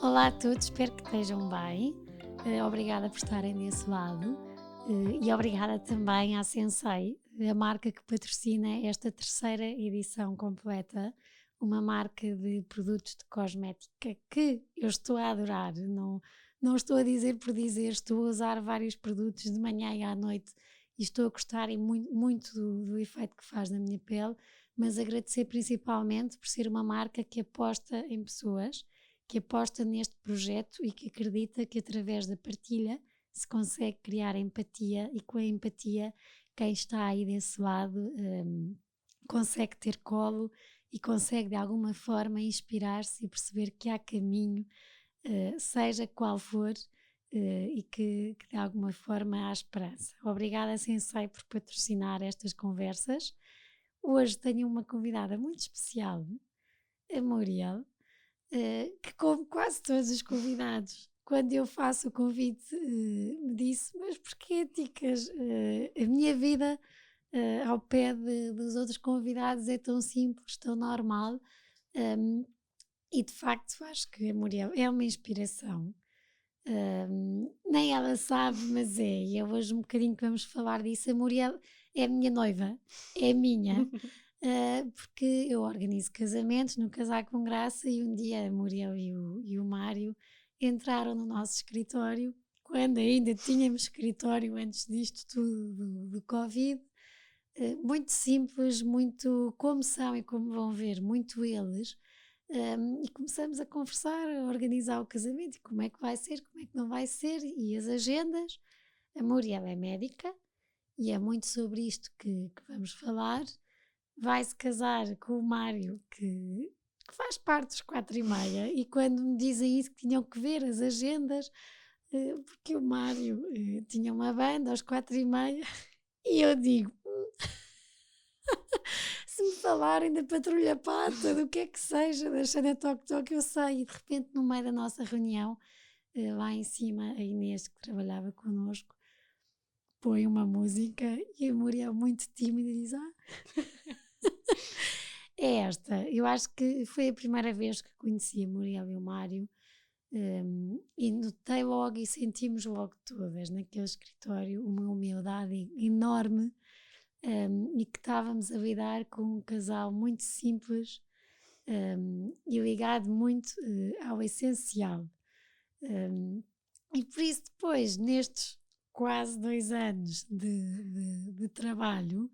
Olá a todos, espero que estejam bem. Obrigada por estarem desse lado. E obrigada também à Sensei, a marca que patrocina esta terceira edição completa, uma marca de produtos de cosmética que eu estou a adorar. Não estou a dizer por dizer, estou a usar vários produtos de manhã e à noite e estou a gostar muito do efeito que faz na minha pele, mas agradecer principalmente por ser uma marca que aposta em pessoas, que aposta neste projeto e que acredita que através da partilha se consegue criar empatia e com a empatia quem está aí desse lado consegue ter colo e consegue de alguma forma inspirar-se e perceber que há caminho, seja qual for, e que de alguma forma há esperança. Obrigada, Sensei, por patrocinar estas conversas. Hoje tenho uma convidada muito especial, a Muriel, que, como quase todos os convidados, quando eu faço o convite, me disse: Mas porquê, Ticas? A minha vida ao pé dos outros convidados é tão simples, tão normal. um, e de facto acho que a Muriel é uma inspiração. Nem ela sabe, mas é. E é hoje um bocadinho que vamos falar disso. A Muriel é a minha noiva, é minha. Porque eu organizo casamentos no Casar com Graça e um dia a Muriel e o Mário entraram no nosso escritório, quando ainda tínhamos escritório antes disto tudo do Covid, muito simples, muito como são e como vão ver, muito eles, e começamos a conversar, a organizar o casamento, e como é que vai ser, como é que não vai ser, e as agendas. A Muriel é médica e é muito sobre isto que vamos falar. Vai-se casar com o Mário, que faz parte dos 4h30, e quando me dizem isso, que tinham que ver as agendas, porque o Mário tinha uma banda às 4h30, e eu digo: se me falarem da Patrulha Pata, do que é que seja, da Xana Toque Toque, eu sei. E de repente, no meio da nossa reunião, lá em cima, a Inês, que trabalhava connosco, põe uma música e a Muriel, muito tímida, diz: é esta. Eu acho que foi a primeira vez que conheci a Muriel e o Mário, e notei logo e sentimos logo todas naquele escritório uma humildade enorme, e que estávamos a lidar com um casal muito simples, e ligado muito ao essencial. E por isso depois, nestes quase 2 anos de trabalho,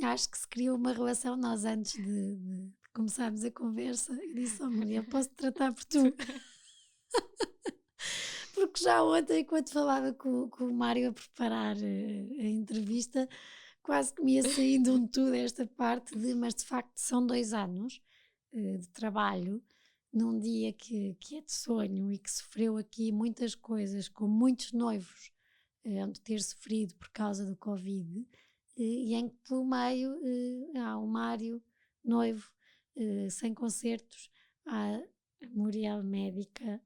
acho que se criou uma relação. Nós antes de começarmos a conversa, eu disse: Maria, posso te tratar por tu? Porque já ontem, enquanto falava com o Mário a preparar a entrevista, quase que me ia saindo um tudo esta parte mas de facto são 2 anos de trabalho num dia que é de sonho e que sofreu aqui muitas coisas, com muitos noivos onde ter sofrido por causa do Covid, e em que pelo meio há o Mário noivo, sem concertos, há a Muriel médica,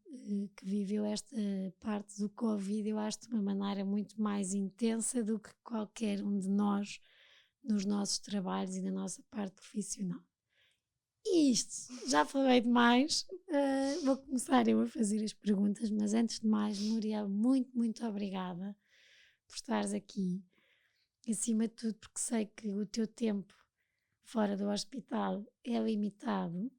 que viveu esta parte do Covid, eu acho, de uma maneira muito mais intensa do que qualquer um de nós nos nossos trabalhos e na nossa parte profissional. E isto, já falei demais, vou começar eu a fazer as perguntas, mas antes de mais, Muriel, muito obrigada por estares aqui. Acima de tudo, porque sei que o teu tempo fora do hospital é limitado,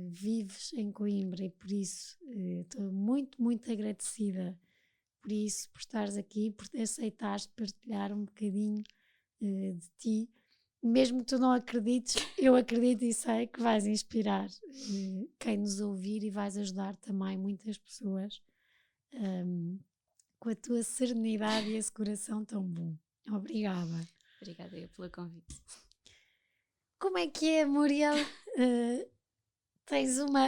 vives em Coimbra e por isso estou muito agradecida por isso, por estares aqui, por aceitares partilhar um bocadinho de ti. Mesmo que tu não acredites, eu acredito e sei que vais inspirar quem nos ouvir e vais ajudar também muitas pessoas, com a tua serenidade e esse coração tão bom. Obrigada. Obrigada eu pelo convite. Como é que é, Muriel? Tens uma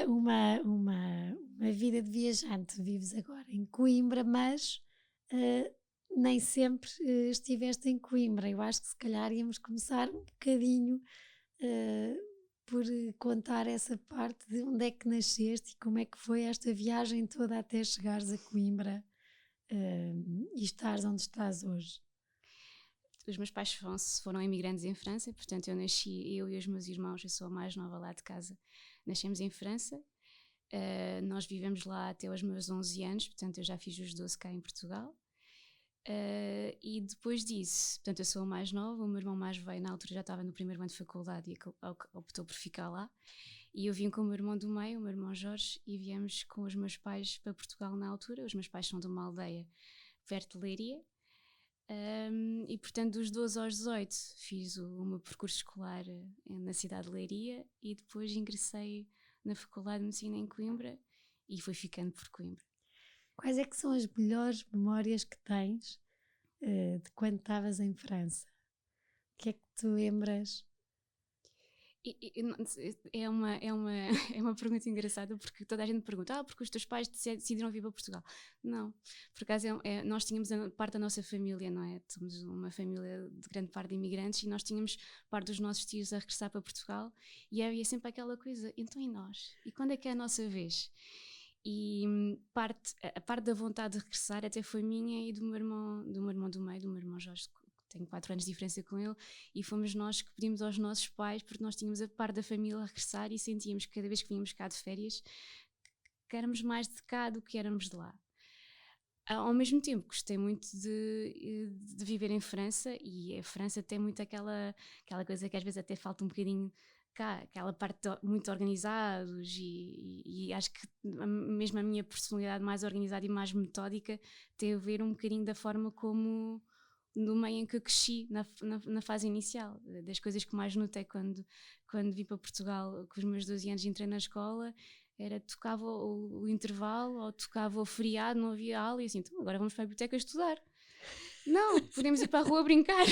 vida de viajante, vives agora em Coimbra, mas nem sempre estiveste em Coimbra. Eu acho que se calhar íamos começar um bocadinho por contar essa parte de onde é que nasceste e como é que foi esta viagem toda até chegares a Coimbra e estares onde estás hoje. Os meus pais foram imigrantes em França, portanto eu nasci, eu e os meus irmãos, eu sou a mais nova lá de casa, nascemos em França. Nós vivemos lá até aos meus 11 anos, portanto eu já fiz os 12 cá em Portugal. E depois disso, portanto eu sou a mais nova, o meu irmão mais velho na altura já estava no primeiro ano de faculdade e optou por ficar lá. E eu vim com o meu irmão do meio, o meu irmão Jorge, e viemos com os meus pais para Portugal na altura. Os meus pais são de uma aldeia perto de Leiria. E portanto dos 12 aos 18 fiz o meu percurso escolar na cidade de Leiria e depois ingressei na Faculdade de Medicina em Coimbra e fui ficando por Coimbra. Quais é que são as melhores memórias que tens de quando estavas em França? O que é que tu lembras? É uma, é uma pergunta engraçada porque toda a gente pergunta, porque os teus pais decidiram vir para Portugal. Não, por acaso nós tínhamos parte da nossa família, não é? Somos uma família de grande parte de imigrantes e nós tínhamos parte dos nossos tios a regressar para Portugal e havia sempre aquela coisa, então e nós? E quando é que é a nossa vez? E a parte da vontade de regressar até foi minha e do meu irmão do meio, do meu irmão Jorge, tenho 4 anos de diferença com ele, e fomos nós que pedimos aos nossos pais, porque nós tínhamos a parte da família a regressar e sentíamos que cada vez que vínhamos cá de férias que éramos mais de cá do que éramos de lá. Ao mesmo tempo gostei muito de viver em França, e a França tem muito aquela coisa que às vezes até falta um bocadinho cá, aquela parte muito organizados e acho que mesmo a minha personalidade mais organizada e mais metódica tem a ver um bocadinho da forma como no meio em que eu cresci na fase inicial. Das coisas que mais notei quando vim para Portugal com os meus 12 anos, entrei na escola, era tocava o intervalo ou tocava o feriado, não havia aula e assim, então agora vamos para a biblioteca estudar. Não, podemos ir para a rua brincar.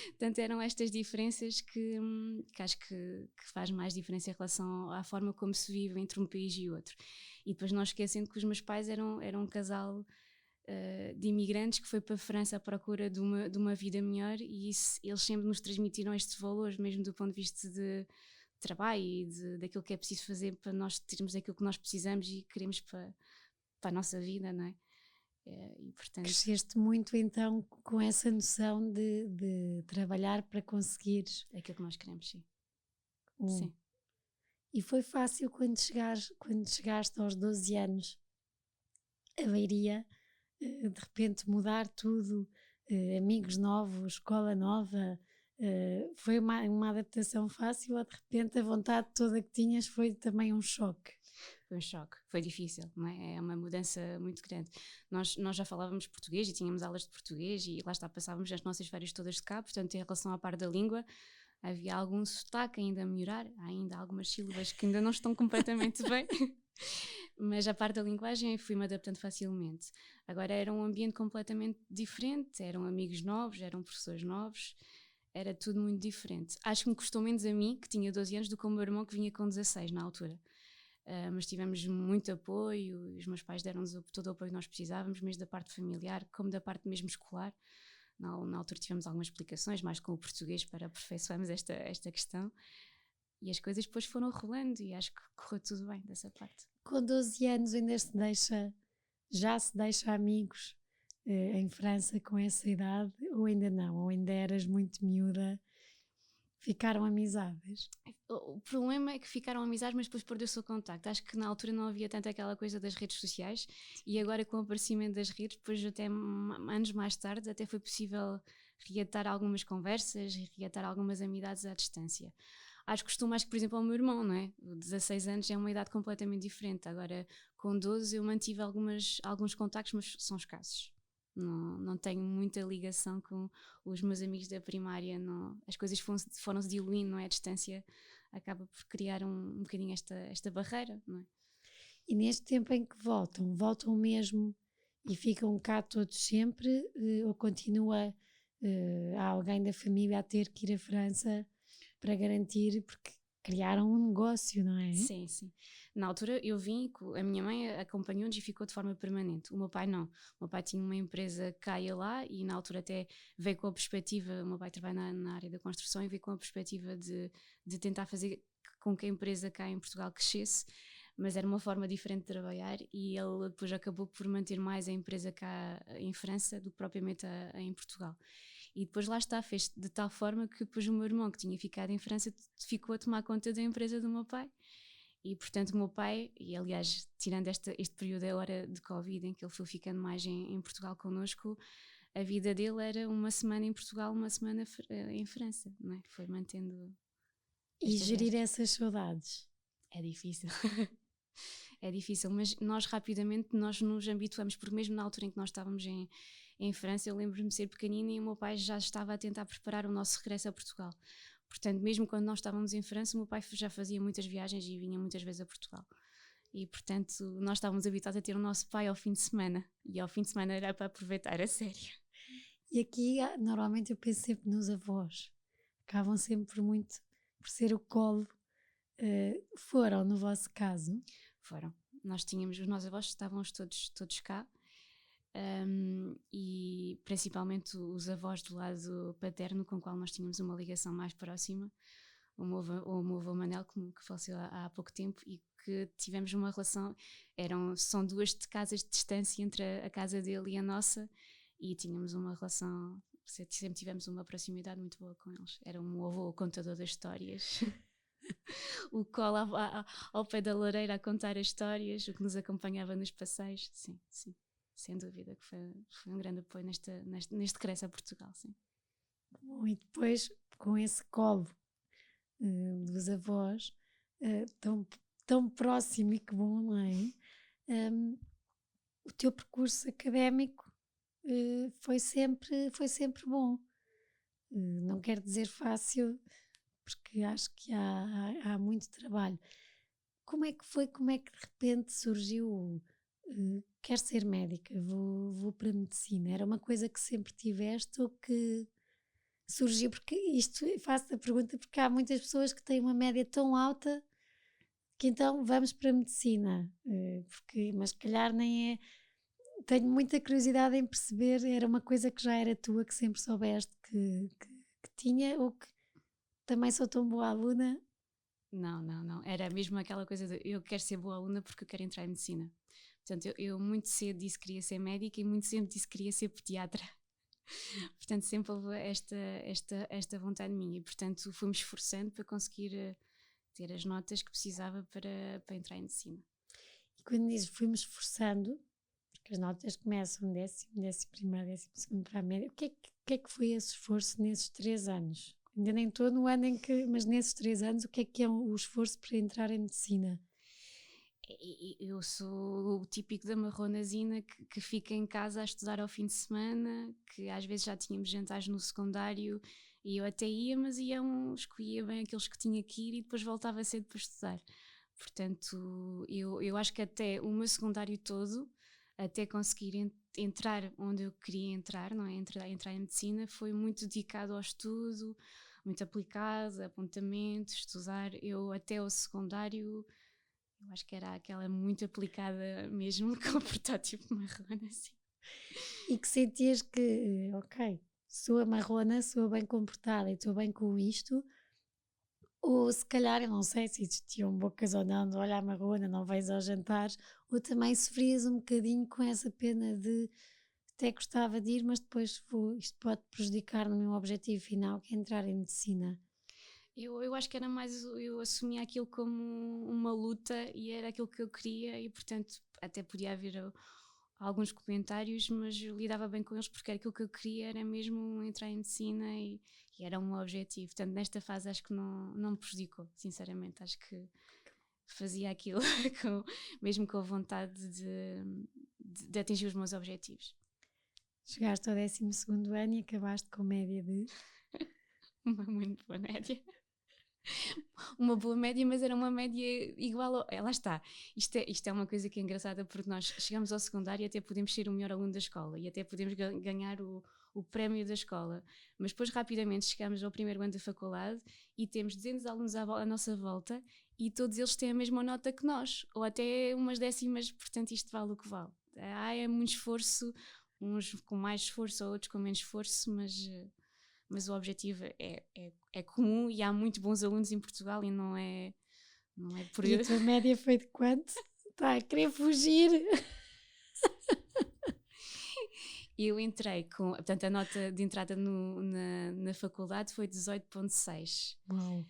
Portanto, eram estas diferenças que acho que faz mais diferença em relação à forma como se vive entre um país e outro. E depois não esquecendo que os meus pais eram um casal de imigrantes que foi para a França à procura de uma vida melhor, e eles sempre nos transmitiram estes valores, mesmo do ponto de vista de trabalho e daquilo que é preciso fazer para nós termos aquilo que nós precisamos e queremos para a nossa vida, não é? E, portanto, cresceste muito então com essa noção de trabalhar para conseguires aquilo que nós queremos, sim. Sim. E foi fácil quando chegaste aos 12 anos a Leiria, de repente mudar tudo, amigos novos, escola nova, foi uma adaptação fácil ou de repente a vontade toda que tinhas foi também um choque? Foi um choque, foi difícil, não é? É uma mudança muito grande. Nós já falávamos português e tínhamos aulas de português e lá está, passávamos as nossas férias todas de cá, portanto em relação à parte da língua havia algum sotaque ainda a melhorar, há ainda algumas sílabas que ainda não estão completamente bem, mas a parte da linguagem fui-me adaptando facilmente. Agora era um ambiente completamente diferente, eram amigos novos, eram professores novos, era tudo muito diferente. Acho que me custou menos a mim, que tinha 12 anos, do que ao meu irmão, que vinha com 16 na altura. Mas tivemos muito apoio, os meus pais deram-nos todo o apoio que nós precisávamos, mesmo da parte familiar, como da parte mesmo escolar. Na altura tivemos algumas explicações, mais com o português, para aperfeiçoarmos esta questão, e as coisas depois foram rolando e acho que correu tudo bem dessa parte. Com 12 anos ainda já se deixa amigos em França com essa idade, ou ainda não? Ou ainda eras muito miúda? Ficaram amizades? O problema é que ficaram amizades, mas depois perdeu-se o contacto. Acho que na altura não havia tanto aquela coisa das redes sociais, e agora com o aparecimento das redes, depois até anos mais tarde, até foi possível reatar algumas conversas e reatar algumas amizades à distância. Acho que costumo mais que, por exemplo, ao meu irmão, não é? 16 anos é uma idade completamente diferente. Agora, com 12 eu mantive alguns contactos, mas são escassos. Não tenho muita ligação com os meus amigos da primária, não, as coisas foram-se diluindo, não é? A distância acaba por criar um bocadinho esta barreira, não é? E neste tempo em que voltam mesmo e ficam cá todos sempre, ou continua há alguém da família a ter que ir à França para garantir, porque criaram um negócio, não é? Sim, sim. Na altura eu vim, a minha mãe acompanhou-nos e ficou de forma permanente. O meu pai não. O meu pai tinha uma empresa cá e lá, e na altura até veio com a perspectiva, o meu pai trabalha na área da construção, e veio com a perspectiva de tentar fazer com que a empresa cá em Portugal crescesse, mas era uma forma diferente de trabalhar, e ele depois acabou por manter mais a empresa cá em França do que propriamente em Portugal. E depois lá está, fez de tal forma que depois o meu irmão, que tinha ficado em França, ficou a tomar conta da empresa do meu pai. E portanto o meu pai, e aliás tirando este período agora de Covid em que ele foi ficando mais em Portugal connosco, a vida dele era uma semana em Portugal, uma semana em França, não é? Foi mantendo E esta gerir viagem. essas saudades. É difícil. É difícil, mas nós rapidamente nós nos habituamos, porque mesmo na altura em que nós estávamos em França, eu lembro-me de ser pequenina e o meu pai já estava a tentar preparar o nosso regresso a Portugal. Portanto, mesmo quando nós estávamos em França, o meu pai já fazia muitas viagens e vinha muitas vezes a Portugal. E, portanto, nós estávamos habituados a ter o nosso pai ao fim de semana. E ao fim de semana era para aproveitar a sério. E aqui, normalmente, eu penso sempre nos avós. Acabam sempre por ser o colo. Foram, no vosso caso? Foram. Nós tínhamos, os nossos avós estavam todos cá. E principalmente os avós do lado paterno, com o qual nós tínhamos uma ligação mais próxima, o meu avô Manel, que faleceu há pouco tempo, e que tivemos uma relação, são 2 casas de distância entre a casa dele e a nossa, e tínhamos uma relação, sempre tivemos uma proximidade muito boa com eles. Era um avô contador das histórias. O colo ao pé da lareira a contar as histórias, o que nos acompanhava nos passeios, sim, sim. Sem dúvida que foi um grande apoio neste regresso a Portugal, sim. Bom, e depois, com esse colo dos avós, tão próximo e que bom, não é? O teu percurso académico foi sempre bom. Não quero dizer fácil, porque acho que há muito trabalho. Como é que foi? Como é que de repente surgiu quero ser médica, vou para a medicina? Era uma coisa que sempre tiveste ou que surgiu? Porque faço a pergunta porque há muitas pessoas que têm uma média tão alta que então vamos para a medicina, mas se calhar nem é. Tenho muita curiosidade em perceber, era uma coisa que já era tua, que sempre soubeste que tinha, ou que também sou tão boa aluna? Não. Era mesmo aquela coisa de eu quero ser boa aluna porque eu quero entrar em medicina. Portanto, eu muito cedo disse que queria ser médica e muito cedo disse que queria ser pediatra. Portanto, sempre houve esta vontade minha e, portanto, fui-me esforçando para conseguir ter as notas que precisava para entrar em medicina. E quando dizes fui-me esforçando, porque as notas começam 11º, 12º para a média, o que é que foi esse esforço nesses 3 anos? Ainda nem estou no ano em que, mas nesses 3 anos, o que é o esforço para entrar em medicina? Eu sou o típico da marronazina que fica em casa a estudar ao fim de semana, que às vezes já tínhamos jantares no secundário e eu até ia, mas escolhia bem aqueles que tinha que ir e depois voltava cedo para estudar. Portanto, eu acho que até o meu secundário todo, até conseguir entrar onde eu queria entrar, não é? Entrar em medicina, foi muito dedicado ao estudo, muito aplicado, apontamento, estudar. Eu até o secundário, eu acho que era aquela muito aplicada mesmo, com o protótipo marrona, assim. E que sentias que, ok, sou a marrona, sou bem comportada e estou bem com isto, ou se calhar, eu não sei se existiam bocas ou não, de olha a marrona, não vais aos jantares, ou também sofrias um bocadinho com essa pena de até gostava de ir, mas depois isto pode prejudicar no meu objetivo final, que é entrar em medicina. Eu acho que era mais, eu assumia aquilo como uma luta e era aquilo que eu queria e portanto até podia haver alguns comentários, mas eu lidava bem com eles porque era aquilo que eu queria, era mesmo entrar em medicina e era um objetivo. Portanto, nesta fase acho que não me prejudicou, sinceramente. Acho que fazia aquilo mesmo com a vontade de atingir os meus objetivos. Chegaste ao 12º ano e acabaste com média de... Uma muito boa média. Uma boa média, mas era uma média igual ao... lá está, isto é uma coisa que é engraçada porque nós chegamos ao secundário e até podemos ser o melhor aluno da escola e até podemos ganhar o prémio da escola, mas depois rapidamente chegamos ao primeiro ano da faculdade e temos 200 alunos à nossa volta e todos eles têm a mesma nota que nós, ou até umas décimas, portanto isto vale o que vale. É muito esforço, uns com mais esforço, outros com menos esforço, mas o objetivo é comum e há muito bons alunos em Portugal e não é por E a tua média foi de quanto? Está a querer fugir. Eu entrei portanto a nota de entrada na faculdade foi 18,6. Uau.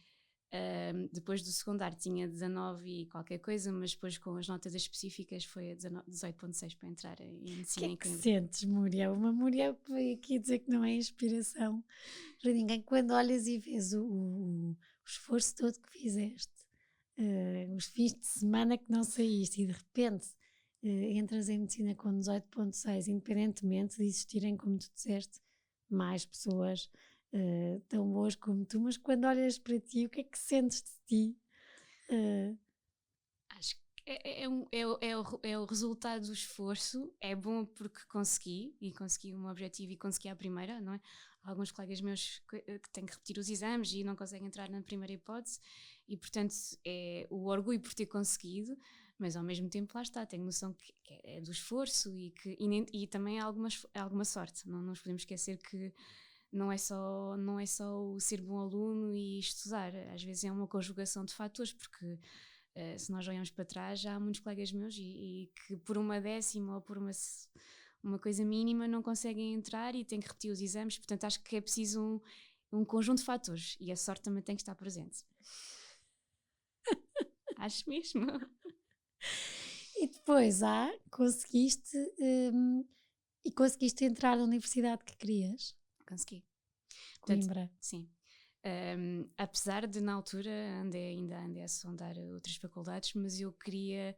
Depois do secundário tinha 19 e qualquer coisa, mas depois com as notas específicas foi a 18,6 para entrar em O que medicina é em que Coimbra. sentes, Muriel? Uma Muriel que veio aqui dizer que não é inspiração para ninguém. Quando olhas e vês o esforço todo que fizeste, os fins de semana que não saíste e de repente entras em medicina com 18,6, independentemente de existirem, como tu disseste, mais pessoas tão boas como tu, mas quando olhas para ti, o que é que sentes de ti? Acho que é o resultado do esforço. É bom porque consegui o meu objetivo e consegui à primeira, não é? Há alguns colegas meus que têm que repetir os exames e não conseguem entrar na primeira hipótese, e portanto é o orgulho por ter conseguido, mas ao mesmo tempo lá está, tenho noção que é do esforço e também há alguma sorte. Não nos podemos esquecer que não é só o ser bom aluno e estudar, às vezes é uma conjugação de fatores, porque se nós olharmos para trás, já há muitos colegas meus e que por uma décima ou por uma coisa mínima não conseguem entrar e têm que repetir os exames. Portanto, acho que é preciso um conjunto de fatores, e a sorte também tem que estar presente. Acho mesmo. E depois conseguiste entrar na universidade que querias, Consegui. Portanto, Coimbra. sim. Apesar de na altura ainda andei a sondar outras faculdades, mas eu queria,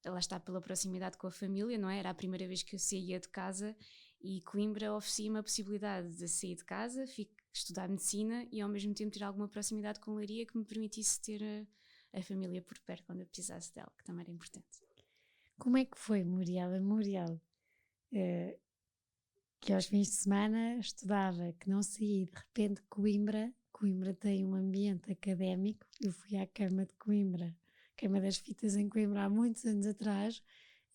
lá está, pela proximidade com a família, não é? Era a primeira vez que eu saía de casa, e Coimbra oferecia-me a possibilidade de sair de casa, estudar medicina e ao mesmo tempo ter alguma proximidade com Leiria que me permitisse ter a família por perto quando eu precisasse dela, que também era importante. Como é que foi, Muriel? A Muriel, que aos fins de semana estudava, que não saía, de repente Coimbra tem um ambiente académico. Eu fui à Queima de Coimbra, Queima das Fitas em Coimbra há muitos anos atrás,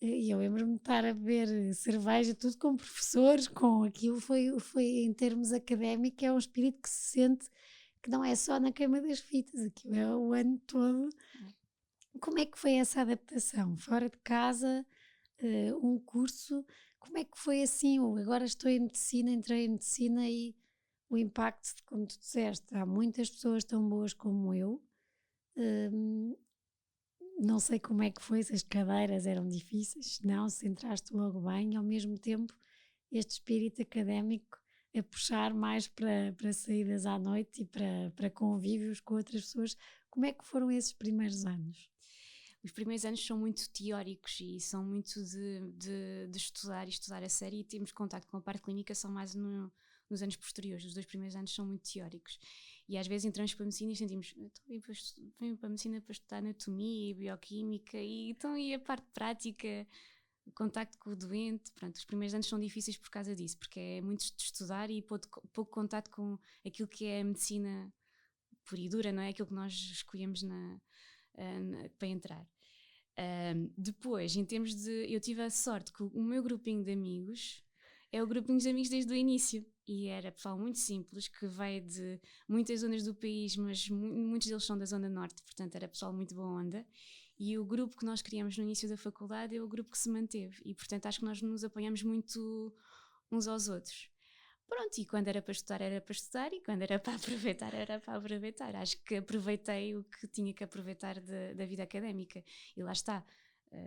e eu lembro-me de estar a beber cerveja, tudo com professores, com aquilo foi em termos académicos, é um espírito que se sente, que não é só na Queima das Fitas, aquilo é o ano todo. Como é que foi essa adaptação? Fora de casa, um curso, como é que foi assim? Eu agora estou em medicina, entrei em medicina e o impacto, como tu disseste, há muitas pessoas tão boas como eu. hum, não sei como é que foi, se as cadeiras eram difíceis, se não, se entraste logo bem, e ao mesmo tempo este espírito académico a puxar mais para saídas à noite e para convívios com outras pessoas. Como é que foram esses primeiros anos? Os primeiros anos são muito teóricos e são muito de estudar e estudar a sério, e temos contacto com a parte clínica só mais nos anos posteriores. Os 2 primeiros anos são muito teóricos e às vezes entramos para a medicina e sentimos, então, venho para a medicina para estudar anatomia e bioquímica, e a parte prática, o contacto com o doente. Pronto, os primeiros anos são difíceis por causa disso, porque é muito de estudar e pouco contacto com aquilo que é a medicina pura e dura, não é? Aquilo que nós escolhemos para entrar. Depois, em termos eu tive a sorte que o meu grupinho de amigos é o grupinho de amigos desde o início, e era pessoal muito simples, que veio de muitas zonas do país, mas muitos deles são da zona norte, portanto era pessoal muito boa onda, e o grupo que nós criamos no início da faculdade é o grupo que se manteve, e portanto acho que nós nos apoiamos muito uns aos outros. Pronto, e quando era para estudar, e quando era para aproveitar, era para aproveitar. Acho que aproveitei o que tinha que aproveitar da vida académica. E lá está,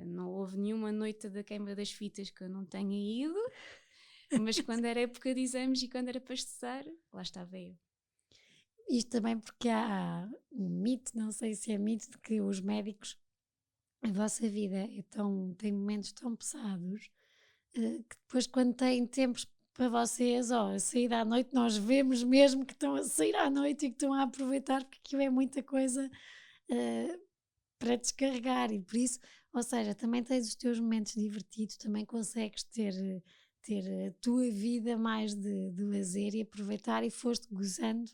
não houve nenhuma noite da Queima das Fitas que eu não tenha ido, mas quando era época de exames e quando era para estudar, lá estava eu. Isto também porque há um mito, não sei se é mito, de que os médicos, a vossa vida tem momentos tão pesados, que depois quando têm tempos para vocês, a sair à noite, nós vemos mesmo que estão a sair à noite e que estão a aproveitar, porque aquilo é muita coisa eh, para descarregar, e por isso, ou seja, também tens os teus momentos divertidos, também consegues ter a tua vida mais de lazer e aproveitar, e foste gozando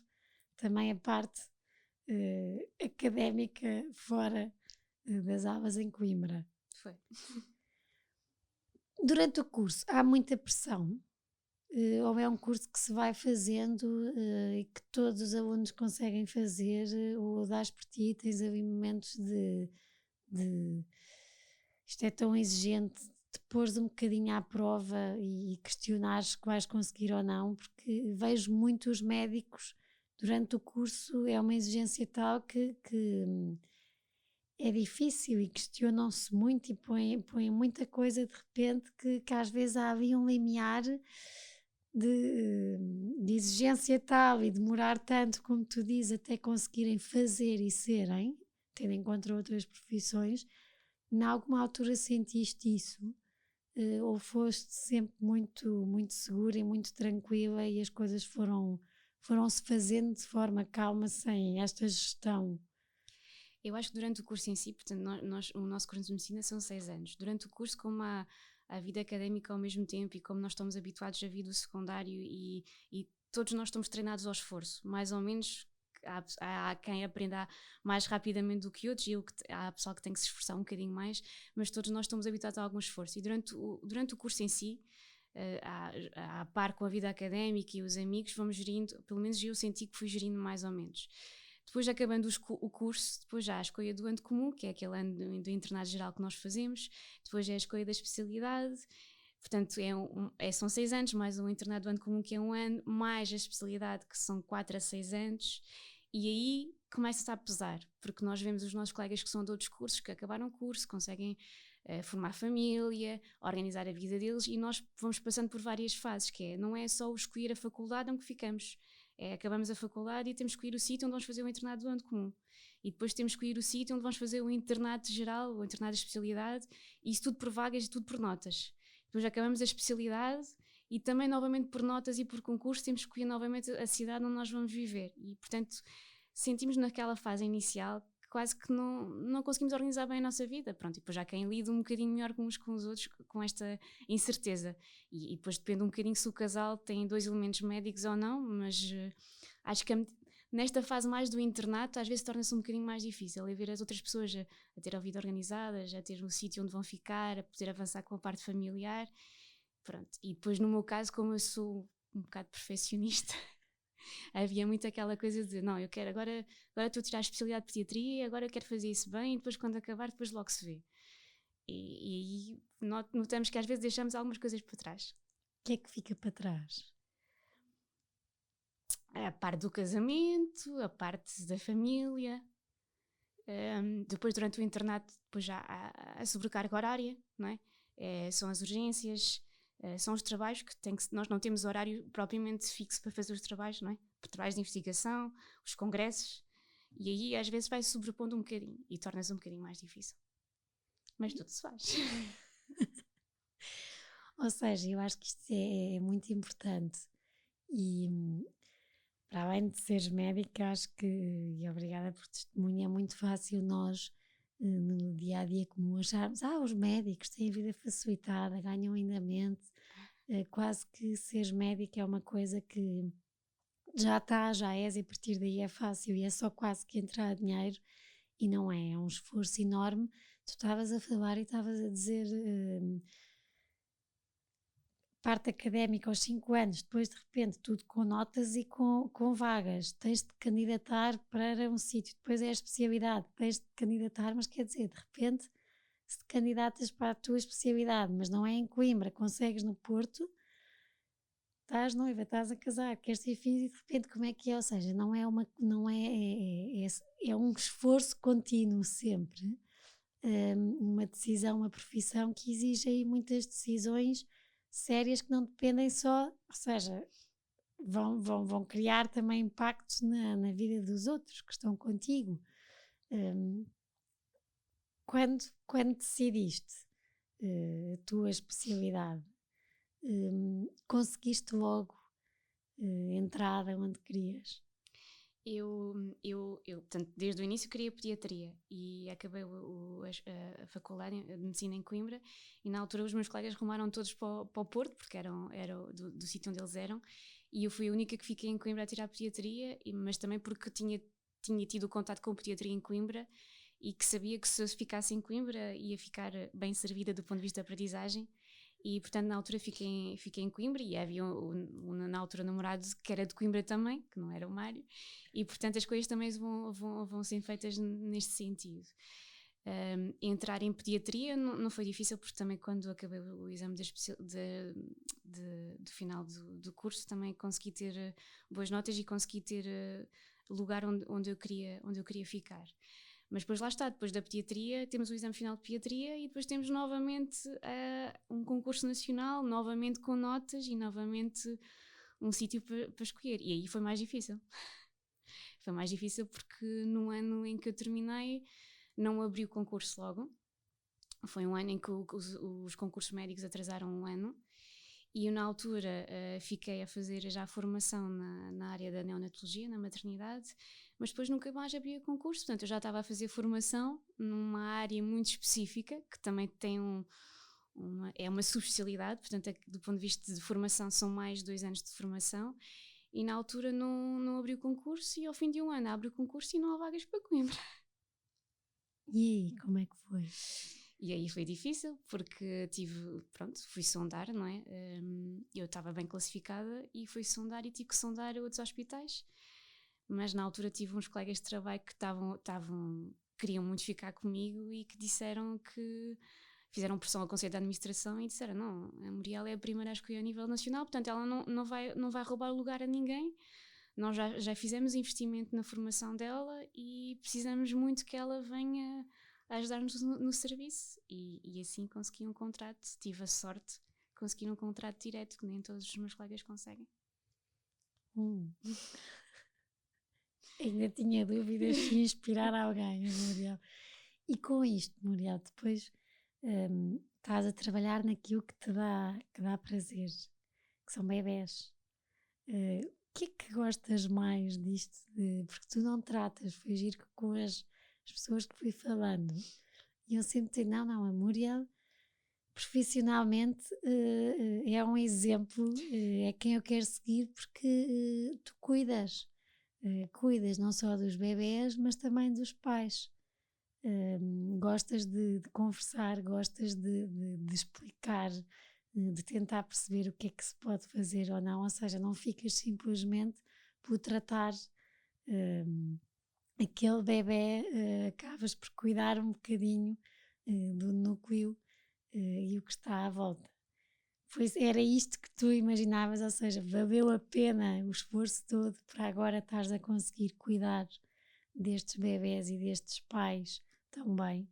também a parte académica fora das aulas em Coimbra. Foi. Durante o curso há muita pressão, ou é um curso que se vai fazendo e que todos os alunos conseguem fazer, ou dás por ti, tens ali momentos de isto é tão exigente, de pôres um bocadinho à prova e questionares que vais conseguir ou não, porque vejo muitos médicos durante o curso é uma exigência tal que é difícil e questionam-se muito e põem muita coisa de repente que às vezes havia um limiar de exigência tal e demorar tanto, como tu dizes, até conseguirem fazer e serem, tendo em conta outras profissões. Em alguma altura sentiste isso? Ou foste sempre muito segura e muito tranquila e as coisas foram-se fazendo de forma calma, sem esta gestão? Eu acho que durante o curso em si, portanto, o nosso curso de medicina são 6 anos. Durante o curso, como há a vida académica ao mesmo tempo e como nós estamos habituados à vida do secundário e todos nós estamos treinados ao esforço, mais ou menos. Há quem aprenda mais rapidamente do que outros e há pessoal que tem que se esforçar um bocadinho mais, mas todos nós estamos habituados a algum esforço. E durante o curso em si, a par com a vida académica e os amigos, vamos gerindo, pelo menos eu senti que fui gerindo mais ou menos. Depois, acabando o curso, depois já há a escolha do ano comum, que é aquele ano do internato geral que nós fazemos, depois é a escolha da especialidade. Portanto, são 6 anos, mais um internato do ano comum, que é um ano, mais a especialidade, que são 4 a 6 anos, e aí começa-se a pesar, porque nós vemos os nossos colegas que são de outros cursos, que acabaram o curso, conseguem formar família, organizar a vida deles, e nós vamos passando por várias fases, que não é só o escolher a faculdade onde ficamos. Acabamos a faculdade e temos que ir o sítio onde vamos fazer o internato do ano comum. E depois temos que ir o sítio onde vamos fazer o internato geral, o internato de especialidade, e isso tudo por vagas e tudo por notas. Depois acabamos a especialidade e também novamente por notas e por concurso temos que escolher novamente a cidade onde nós vamos viver. E, portanto, sentimos naquela fase inicial que quase que não conseguimos organizar bem a nossa vida. Pronto, e depois já quem lida um bocadinho melhor uns com os outros com esta incerteza. E depois depende um bocadinho se o casal tem 2 elementos médicos ou não, mas acho que nesta fase mais do internato às vezes torna-se um bocadinho mais difícil a ver as outras pessoas a ter a vida organizadas, a ter um sítio onde vão ficar, a poder avançar com a parte familiar. Pronto. E depois no meu caso, como eu sou um bocado perfeccionista, havia muito aquela coisa de não, eu quero agora estou a tirar a especialidade de pediatria, agora eu quero fazer isso bem e depois quando acabar depois logo se vê. E aí notamos que às vezes deixamos algumas coisas para trás. O que é que fica para trás? A parte do casamento, a parte da família, depois durante o internato depois já há a sobrecarga horária, não é? São as urgências, são os trabalhos nós não temos horário propriamente fixo para fazer os trabalhos, não é? Trabalhos de investigação, os congressos, e aí às vezes vai sobrepondo um bocadinho e torna-se um bocadinho mais difícil. Mas tudo se faz. Ou seja, eu acho que isto é muito importante e para além de seres médica, acho que, e obrigada por testemunho, é muito fácil nós no dia a dia comum acharmos, os médicos têm a vida facilitada, ganham lindamente, quase que seres médica é uma coisa que já és e a partir daí é fácil e é só quase que entrar dinheiro e não é um esforço enorme. Tu estavas a falar e estavas a dizer parte académica aos 5 anos, depois de repente tudo com notas e com vagas, tens de candidatar para um sítio, depois é a especialidade, tens de candidatar, mas quer dizer, de repente se te candidatas para a tua especialidade, mas não é em Coimbra, consegues no Porto, estás noiva, estás a casar, queres ter filhos e de repente como é que é? Ou seja, é um esforço contínuo sempre, uma decisão, uma profissão que exige aí muitas decisões sérias que não dependem só, ou seja, vão criar também impactos na vida dos outros que estão contigo. Quando decidiste a tua especialidade, conseguiste logo entrar onde querias? Portanto, desde o início queria pediatria e acabei a faculdade de medicina em Coimbra e na altura os meus colegas rumaram todos para o Porto, porque era do sítio onde eles eram, e eu fui a única que fiquei em Coimbra a tirar pediatria, mas também porque tinha tido contato com pediatria em Coimbra e que sabia que se eu ficasse em Coimbra ia ficar bem servida do ponto de vista de aprendizagem. E portanto na altura fiquei em Coimbra e havia na altura namorado que era de Coimbra também, que não era o Mário, e portanto as coisas também vão ser feitas neste sentido. Entrar em pediatria não foi difícil, porque também quando acabei o exame do final do curso também consegui ter boas notas e consegui ter lugar onde eu queria ficar. Mas depois lá está, depois da pediatria temos o exame final de pediatria e depois temos novamente um concurso nacional, novamente com notas e novamente um sítio para escolher. E aí foi mais difícil. Foi mais difícil porque no ano em que eu terminei não abri o concurso logo. Foi um ano em que os concursos médicos atrasaram um ano e eu na altura fiquei a fazer já a formação na área da neonatologia, na maternidade, mas depois nunca mais abri o concurso. Portanto, eu já estava a fazer formação numa área muito específica, que também tem é uma subespecialidade, portanto, do ponto de vista de formação são mais 2 anos de formação. E na altura não abri o concurso e ao fim de um ano abri o concurso e não há vagas para Coimbra. E aí, como é que foi? E aí foi difícil, porque fui sondar, não é? Eu estava bem classificada e fui sondar e tive que sondar outros hospitais. Mas na altura tive uns colegas de trabalho que queriam muito ficar comigo e que disseram que fizeram pressão ao Conselho de Administração e disseram: não, a Muriel é a primeira a escolher a nível nacional, portanto ela não vai roubar lugar a ninguém. Nós já fizemos investimento na formação dela e precisamos muito que ela venha a ajudar-nos no serviço. E assim consegui um contrato. Tive a sorte de conseguir um contrato direto, que nem todos os meus colegas conseguem. Ainda tinha dúvidas se inspirar alguém, Muriel. E com isto, Muriel, depois estás a trabalhar naquilo que dá prazer, que são bebés. O que é que gostas mais disto? Porque tu não tratas, foi giro que com as pessoas que fui falando, e eu sempre digo, não, a Muriel profissionalmente é um exemplo, é quem eu quero seguir, porque tu cuidas não só dos bebés, mas também dos pais. Gostas de conversar, gostas de explicar, de tentar perceber o que é que se pode fazer ou não, ou seja, não ficas simplesmente por tratar aquele bebé, acabas por cuidar um bocadinho do núcleo e o que está à volta. Era isto que tu imaginavas, ou seja, valeu a pena o esforço todo para agora estares a conseguir cuidar destes bebés e destes pais tão bem?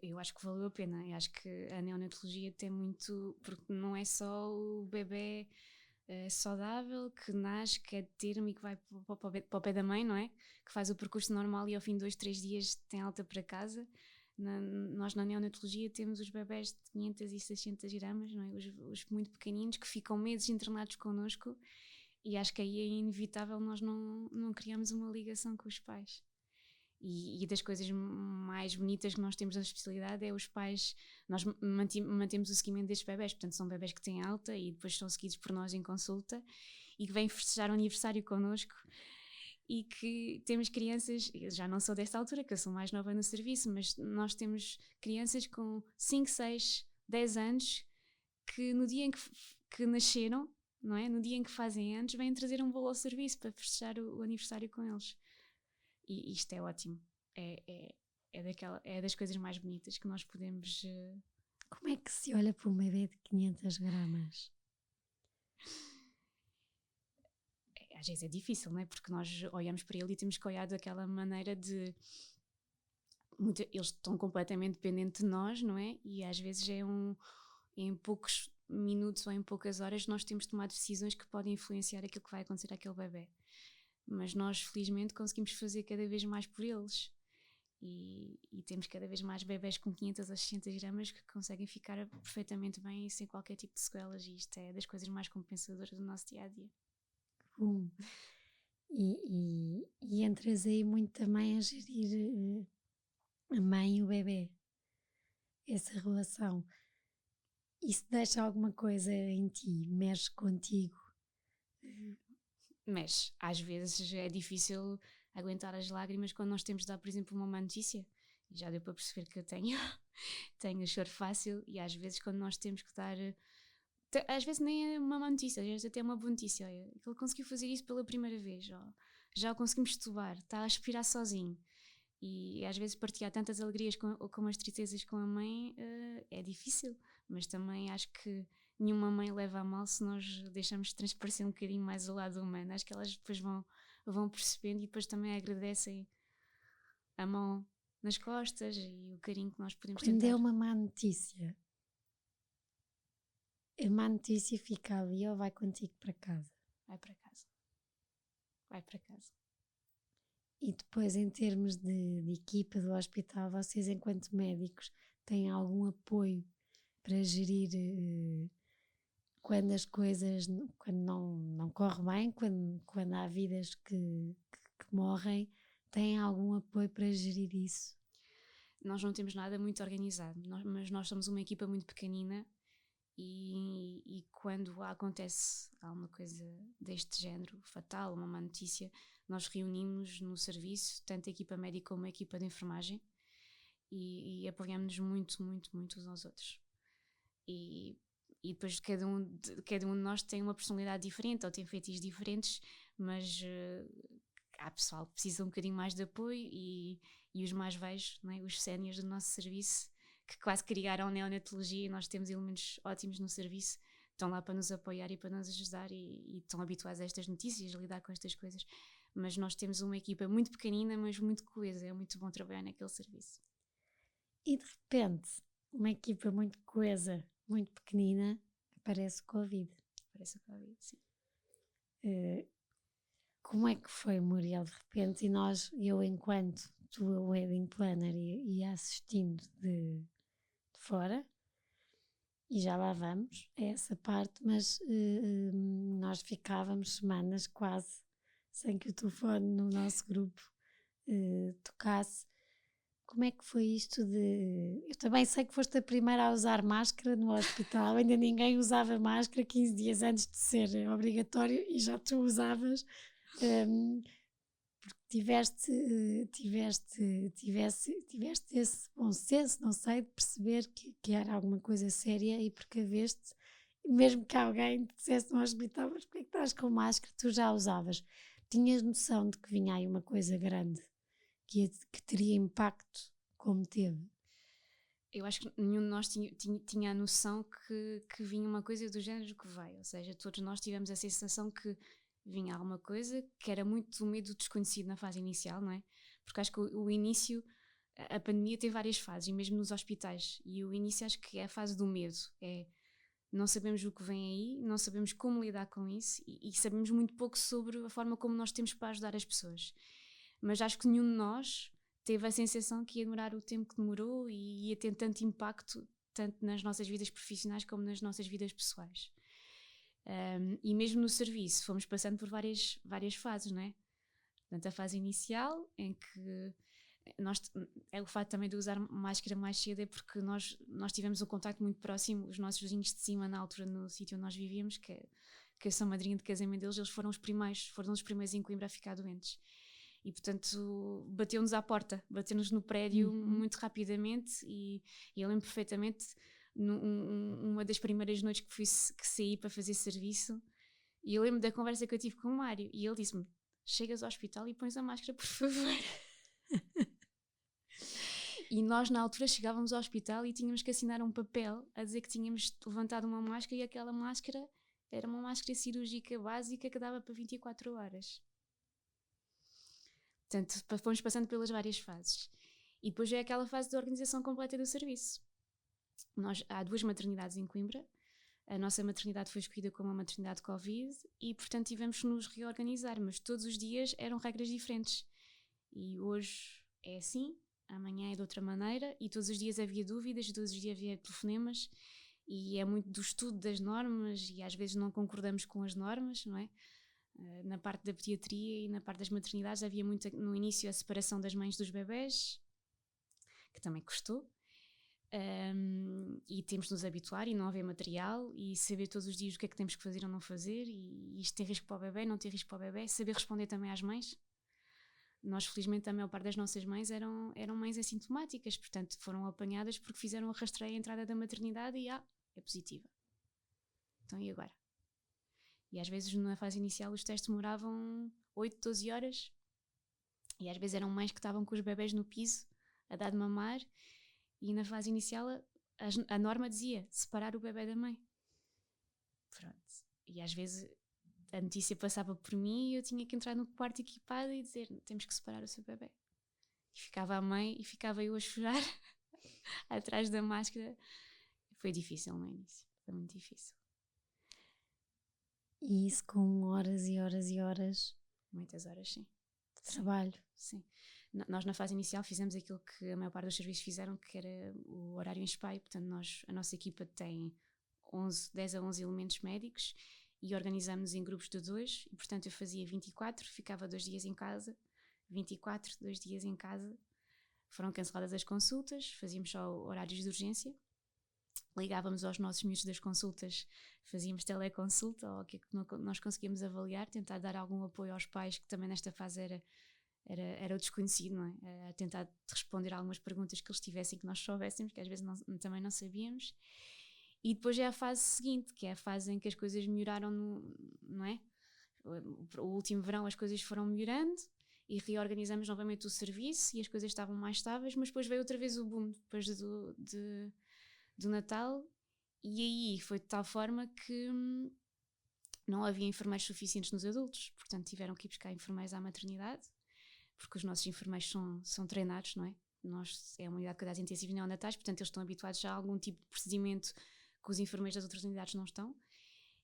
Eu acho que valeu a pena. Eu acho que a neonatologia tem muito, porque não é só o bebé saudável que nasce, que é de termo e que vai para o pé da mãe, não é? Que faz o percurso normal e ao fim de 2, 3 dias tem alta para casa. Nós na neonatologia temos os bebés de 500 e 600 gramas, não é? Os muito pequeninos que ficam meses internados connosco e acho que aí é inevitável nós não criamos uma ligação com os pais. E das coisas mais bonitas que nós temos na especialidade é os pais, nós mantemos o seguimento destes bebés, portanto são bebés que têm alta e depois são seguidos por nós em consulta e que vêm festejar o aniversário connosco. E que temos crianças, eu já não sou desta altura, que eu sou mais nova no serviço, mas nós temos crianças com 5, 6, 10 anos que no dia em que nasceram, não é? No dia em que fazem anos, vêm trazer um bolo ao serviço para festejar o aniversário com eles. E isto é ótimo. É das coisas mais bonitas que nós podemos... Como é que se olha para um bebê de 500 gramas? Às vezes é difícil, não é? Porque nós olhamos para ele e temos que olhar daquela maneira de... eles estão completamente dependentes de nós, não é? E às vezes em poucos minutos ou em poucas horas nós temos de tomar decisões que podem influenciar aquilo que vai acontecer àquele bebê. Mas nós felizmente conseguimos fazer cada vez mais por eles. E temos cada vez mais bebés com 500 ou 600 gramas que conseguem ficar perfeitamente bem e sem qualquer tipo de sequelas. E isto é das coisas mais compensadoras do nosso dia-a-dia. E entras aí muito também a gerir a mãe e o bebê, essa relação. Isso deixa alguma coisa em ti? Mexe contigo? Mas às vezes é difícil aguentar as lágrimas quando nós temos de dar, por exemplo, uma má notícia. E já deu para perceber que eu tenho choro fácil e às vezes quando nós temos que dar... Às vezes nem é uma má notícia, às vezes até é uma boa notícia. Olha, ele conseguiu fazer isso pela primeira vez, já o conseguimos estubar, está a aspirar sozinho. E às vezes partilhar tantas alegrias como as tristezas com a mãe é difícil, mas também acho que nenhuma mãe leva a mal se nós deixamos de transparecer um bocadinho mais o lado humano. Acho que elas depois vão percebendo e depois também agradecem a mão nas costas e o carinho que nós podemos Quando tentar. é uma má notícia, a má notícia fica ali ou vai contigo para casa? Vai para casa. Vai para casa. E depois, em termos de equipa do hospital, vocês, enquanto médicos, têm algum apoio para gerir quando as coisas, quando não corre bem, quando há vidas que morrem, têm algum apoio para gerir isso? Nós não temos nada muito organizado, mas nós somos uma equipa muito pequenina e quando acontece alguma coisa deste género, fatal, uma má notícia, nós reunimos no serviço, tanto a equipa médica como a equipa de enfermagem, e apoiamos-nos muito, muito, muito uns aos outros. E depois cada um de nós tem uma personalidade diferente ou tem feitiços diferentes, mas há pessoal que precisa um bocadinho mais de apoio e os mais velhos, não é? Os séniores do nosso serviço, que quase criaram a neonatologia, e nós temos elementos ótimos no serviço, estão lá para nos apoiar e para nos ajudar e estão habituados a estas notícias, a lidar com estas coisas. Mas nós temos uma equipa muito pequenina, mas muito coesa, é muito bom trabalhar naquele serviço. E de repente, uma equipa muito coesa, muito pequenina, aparece o Covid. Parece o Covid, sim. Como é que foi, Muriel, de repente? E eu enquanto tua wedding planner ia assistindo de fora, e já lá vamos a essa parte, mas nós ficávamos semanas quase sem que o telefone no nosso grupo tocasse. Como é que foi isto de... Eu também sei que foste a primeira a usar máscara no hospital, ainda ninguém usava máscara 15 dias antes de ser obrigatório e já tu usavas, porque tiveste esse bom senso, não sei, de perceber que era alguma coisa séria e precaveste, mesmo que alguém te dissesse no hospital, mas porquê é que estás com máscara? Tu já usavas. Tinhas noção de que vinha aí uma coisa grande? Que teria impacto como teve? Eu acho que nenhum de nós tinha a noção que vinha uma coisa do género que veio, ou seja, todos nós tivemos a sensação que vinha alguma coisa, que era muito o medo desconhecido na fase inicial, não é? Porque acho que o início, a pandemia tem várias fases, e mesmo nos hospitais, e o início acho que é a fase do medo, não sabemos o que vem aí, não sabemos como lidar com isso e sabemos muito pouco sobre a forma como nós temos para ajudar as pessoas. Mas acho que nenhum de nós teve a sensação que ia demorar o tempo que demorou e ia ter tanto impacto, tanto nas nossas vidas profissionais como nas nossas vidas pessoais. E mesmo no serviço fomos passando por várias fases, não é? Portanto, a fase inicial, em que é o fato também de usar máscara mais cedo, é porque nós tivemos um contacto muito próximo, os nossos vizinhos de cima, na altura, no sítio onde nós vivíamos, que eu sou madrinha de casamento deles, eles foram os primeiros em Coimbra a ficar doentes. E, portanto, bateu-nos à porta, bateu-nos no prédio muito rapidamente e eu lembro perfeitamente, uma das primeiras noites que saí para fazer serviço, e eu lembro da conversa que eu tive com o Mário, e ele disse-me: chegas ao hospital e pões a máscara, por favor. E nós na altura chegávamos ao hospital e tínhamos que assinar um papel a dizer que tínhamos levantado uma máscara, e aquela máscara era uma máscara cirúrgica básica que dava para 24 horas. Portanto, fomos passando pelas várias fases. E depois é aquela fase de organização completa do serviço. Há 2 maternidades em Coimbra. A nossa maternidade foi escolhida como uma maternidade Covid e, portanto, tivemos que nos reorganizar, mas todos os dias eram regras diferentes. E hoje é assim, amanhã é de outra maneira, e todos os dias havia dúvidas, todos os dias havia telefonemas, e é muito do estudo das normas, e às vezes não concordamos com as normas, não é? Na parte da pediatria e na parte das maternidades havia muito no início a separação das mães dos bebés, que também custou, e temos de nos habituar e não haver material e saber todos os dias o que é que temos que fazer ou não fazer, e isto tem risco para o bebé, não tem risco para o bebé, saber responder também às mães. Nós, felizmente, a maior parte das nossas mães eram mães assintomáticas, portanto foram apanhadas porque fizeram o rastreio à entrada da maternidade e é positiva. Então e agora? E às vezes na fase inicial os testes demoravam 8, 12 horas E às vezes eram mães que estavam com os bebés no piso a dar de mamar, e na fase inicial a norma dizia separar o bebé da mãe. Pronto. E às vezes a notícia passava por mim e eu tinha que entrar no quarto equipado e dizer: temos que separar o seu bebé. E ficava a mãe e ficava eu a chorar atrás da máscara. Foi difícil no início, foi muito difícil. E isso com horas e horas e horas Muitas horas, sim. de trabalho. Sim. Nós na fase inicial fizemos aquilo que a maior parte dos serviços fizeram, que era o horário em SPAI. Portanto, a nossa equipa tem 10 a 11 elementos médicos e organizamos em grupos de 2, e portanto eu fazia 24, ficava 2 dias em casa, 24, 2 dias em casa. Foram canceladas as consultas, fazíamos só horários de urgência, ligávamos aos nossos miúdos das consultas, fazíamos teleconsulta, ou o que é que nós conseguíamos avaliar, tentar dar algum apoio aos pais, que também nesta fase era o desconhecido, não é? A tentar responder a algumas perguntas que eles tivessem, que nós soubéssemos, que às vezes também não sabíamos. E depois é a fase seguinte, que é a fase em que as coisas melhoraram, não é? O último verão as coisas foram melhorando e reorganizamos novamente o serviço e as coisas estavam mais estáveis, mas depois veio outra vez o boom, depois do Natal, e aí foi de tal forma que não havia enfermeiros suficientes nos adultos, portanto tiveram que ir buscar enfermeiros à maternidade, porque os nossos enfermeiros são treinados, não é? É uma unidade de cuidados intensivos neonatais, portanto eles estão habituados já a algum tipo de procedimento que os enfermeiros das outras unidades não estão,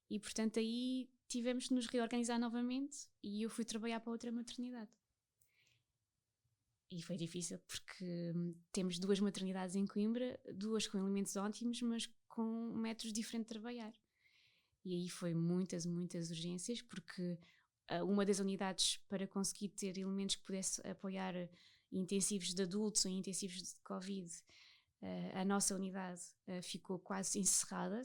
e portanto aí tivemos de nos reorganizar novamente e eu fui trabalhar para outra maternidade. E foi difícil porque temos 2 maternidades em Coimbra, 2 com elementos ótimos, mas com métodos diferentes de trabalhar. E aí foi muitas urgências, porque uma das unidades, para conseguir ter elementos que pudesse apoiar intensivos de adultos ou intensivos de Covid, a nossa unidade ficou quase encerrada,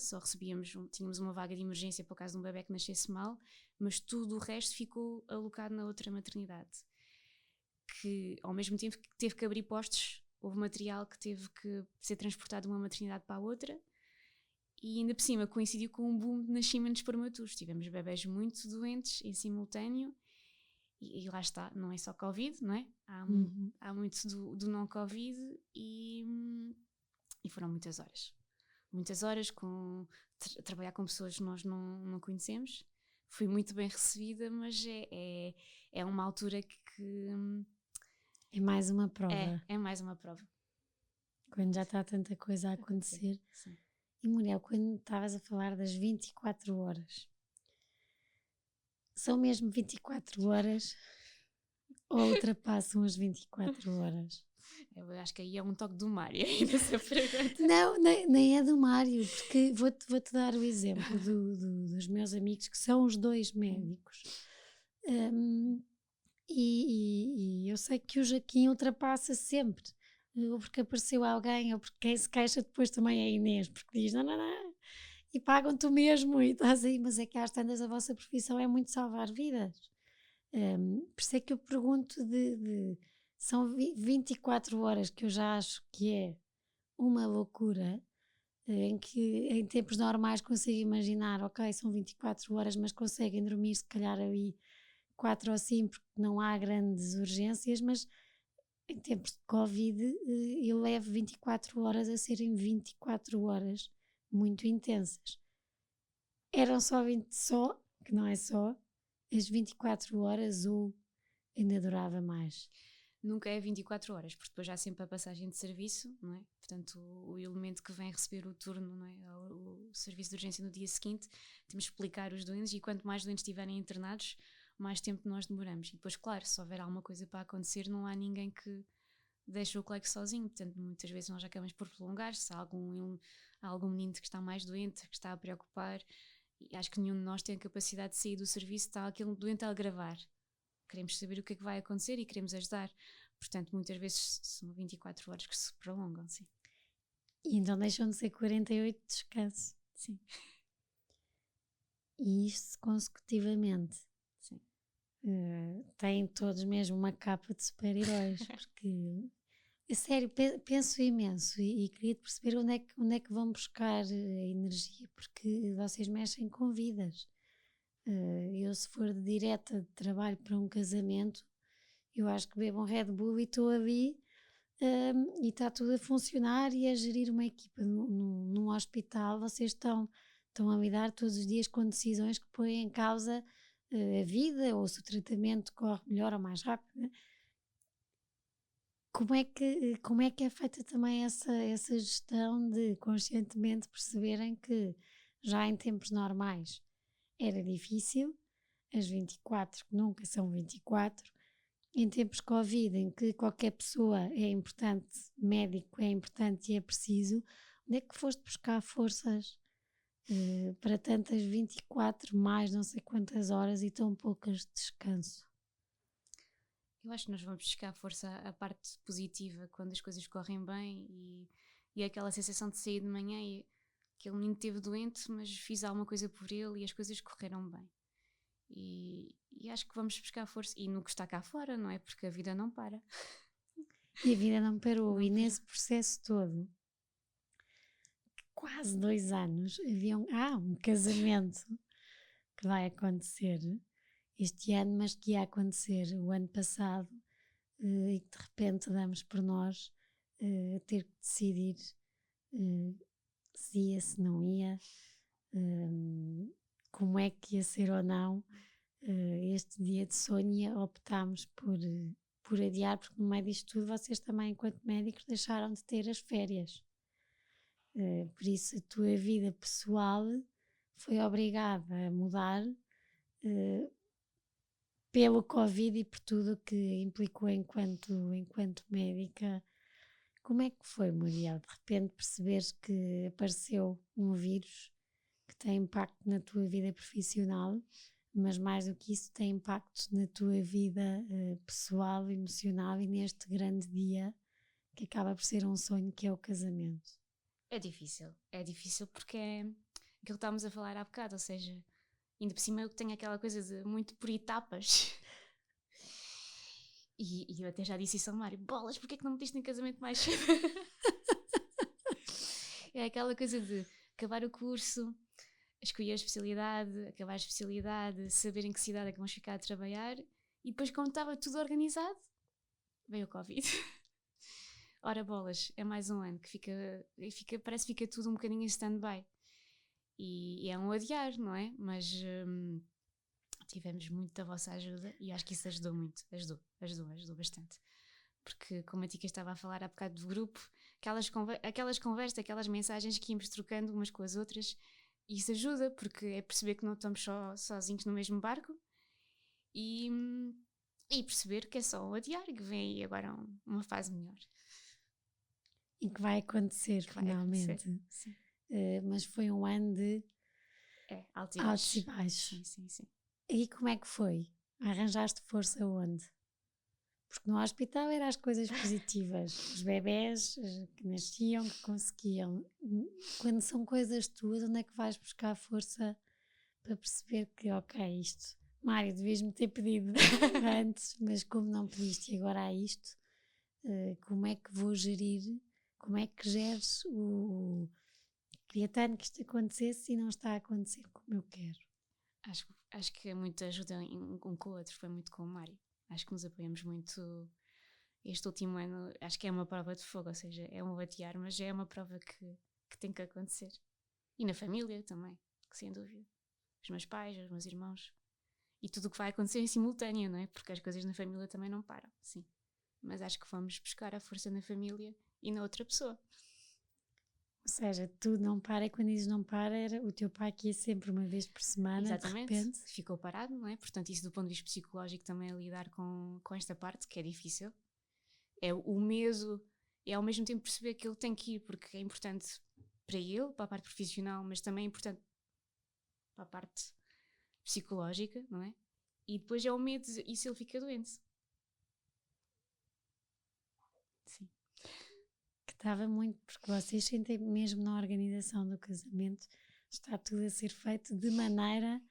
tínhamos uma vaga de emergência por causa de um bebé que nascesse mal, mas tudo o resto ficou alocado na outra maternidade, que ao mesmo tempo que teve que abrir postos, houve material que teve que ser transportado de uma maternidade para a outra, e ainda por cima coincidiu com um boom de nascimentos prematuros. Tivemos bebés muito doentes em simultâneo, e lá está, não é só Covid, não é? Há muito do não-Covid, e foram muitas horas trabalhar com pessoas que nós não conhecemos. Fui muito bem recebida, mas é uma altura que é mais uma prova. É mais uma prova. Quando já está tanta coisa a acontecer. Sim. E Muriel, quando estavas a falar das 24 horas, são mesmo 24 horas ou ultrapassam as 24 horas? Eu acho que aí é um toque do Mário ainda essa pergunta. Não, nem é do Mário, porque vou-te dar o exemplo dos meus amigos, que são os 2 médicos. E eu sei que o Jaquim ultrapassa sempre, ou porque apareceu alguém, ou porque quem se queixa depois também é a Inês, porque diz não, e pagam-te o mesmo, e estás aí, mas é que às tantas a vossa profissão é muito salvar vidas. Por isso é que eu pergunto são 24 horas, que eu já acho que é uma loucura, em que em tempos normais consigo imaginar, ok, são 24 horas, mas conseguem dormir se calhar ali 4 ou 5, porque não há grandes urgências, mas em tempos de Covid eu levo 24 horas a serem 24 horas muito intensas. Eram só que não é só, as 24 horas ou ainda durava mais? Nunca é 24 horas, porque depois já há sempre a passagem de serviço, não é? Portanto, o elemento que vem receber o turno, não é? O serviço de urgência no dia seguinte, temos que explicar os doentes, e quanto mais doentes estiverem internados, mais tempo nós demoramos. E depois, claro, se houver alguma coisa para acontecer, não há ninguém que deixe o colega sozinho. Portanto, muitas vezes nós acabamos por prolongar. Se há algum menino que está mais doente, que está a preocupar, e acho que nenhum de nós tem a capacidade de sair do serviço, está aquele doente a agravar. Queremos saber o que é que vai acontecer e queremos ajudar. Portanto, muitas vezes são 24 horas que se prolongam, sim. E então deixam de ser 48 de descanso. Sim. E isto consecutivamente. Sim. Têm todos mesmo uma capa de super-heróis, porque, a sério, penso imenso e queria perceber onde é que vão buscar a energia, porque vocês mexem com vidas. Eu, se for de direta de trabalho para um casamento, Eu acho que bebo um Red Bull e estou ali e está tudo a funcionar e a gerir uma equipa num hospital. Vocês estão a lidar todos os dias com decisões que põem em causa a vida ou se o tratamento corre melhor ou mais rápido, né? Como é que é feita também essa gestão de conscientemente perceberem que já em tempos normais era difícil, as 24 que nunca são 24, em tempos de Covid em que qualquer pessoa é importante, médico é importante e é preciso, onde é que foste buscar forças para tantas 24 mais não sei quantas horas e tão poucas de descanso? Eu acho que nós vamos buscar força à parte positiva, quando as coisas correm bem e aquela sensação de sair de manhã e aquele menino esteve doente, mas fiz alguma coisa por ele e as coisas correram bem. E acho que vamos buscar força. E no que está cá fora, não é? Porque a vida não para. E a vida não parou. Não E parou. nesse processo todo, quase 2 anos, havia um casamento que vai acontecer este ano, mas que ia acontecer o ano passado e que de repente damos por nós ter que decidir se ia, se não ia, como é que ia ser ou não este dia de sonho e optámos por adiar, porque no meio disto tudo vocês também, enquanto médicos, deixaram de ter as férias. Por isso a tua vida pessoal foi obrigada a mudar pelo Covid e por tudo o que implicou enquanto médica. Como é que foi, Muriel? De repente perceberes que apareceu um vírus que tem impacto na tua vida profissional, mas mais do que isso tem impacto na tua vida pessoal, emocional e neste grande dia que acaba por ser um sonho que é o casamento. É difícil porque é aquilo que estávamos a falar há bocado, ou seja, ainda por cima eu tenho aquela coisa de muito por etapas. E eu até já disse isso ao Mário: bolas, porquê é que não meteste em casamento mais cedo? É aquela coisa de acabar o curso, escolher a especialidade, acabar a especialidade, saber em que cidade é que vamos ficar a trabalhar, e depois, quando estava tudo organizado, veio o Covid. Ora bolas, é mais um ano que parece que fica tudo um bocadinho em stand-by. E é um adiar, não é? Mas tivemos muito da vossa ajuda e acho que isso ajudou muito. Ajudou bastante. Porque, como a Tica estava a falar há bocado do grupo, aquelas conversas, aquelas mensagens que íamos trocando umas com as outras, isso ajuda, porque é perceber que não estamos sozinhos no mesmo barco e perceber que é só um adiar e que vem aí agora uma fase melhor. E que vai acontecer finalmente. Sim. Mas foi um ano de altos e baixos. Sim. E como é que foi? Arranjaste força onde? Porque no hospital eram as coisas positivas, os bebés que nasciam, que conseguiam. Quando são coisas tuas, onde é que vais buscar força para perceber que, ok, isto, Mário, devias-me ter pedido antes, mas como não pediste e agora há isto, como é que vou gerir, como é que geres queria tanto que isto acontecesse e não está a acontecer como eu quero. Acho que muita ajuda um com o outro, foi muito com o Mário. Acho que nos apoiamos muito. Este último ano, acho que é uma prova de fogo, ou seja, é um batear, mas é uma prova que tem que acontecer. E na família também, que sem dúvida. Os meus pais, os meus irmãos. E tudo o que vai acontecer em simultâneo, não é? Porque as coisas na família também não param, sim. Mas acho que vamos buscar a força na família e na outra pessoa. Ou seja, tudo não para e quando dizes não para, era o teu pai que ia sempre uma vez por semana. Exatamente, de repente ficou parado, não é? Portanto, isso do ponto de vista psicológico também é lidar com esta parte que é difícil. É o medo, é ao mesmo tempo perceber que ele tem que ir porque é importante para ele, para a parte profissional, mas também é importante para a parte psicológica, não é? E depois é o medo de, e se ele fica doente? Sim. que estava muito, porque vocês sentem mesmo na organização do casamento, está tudo a ser feito de maneira,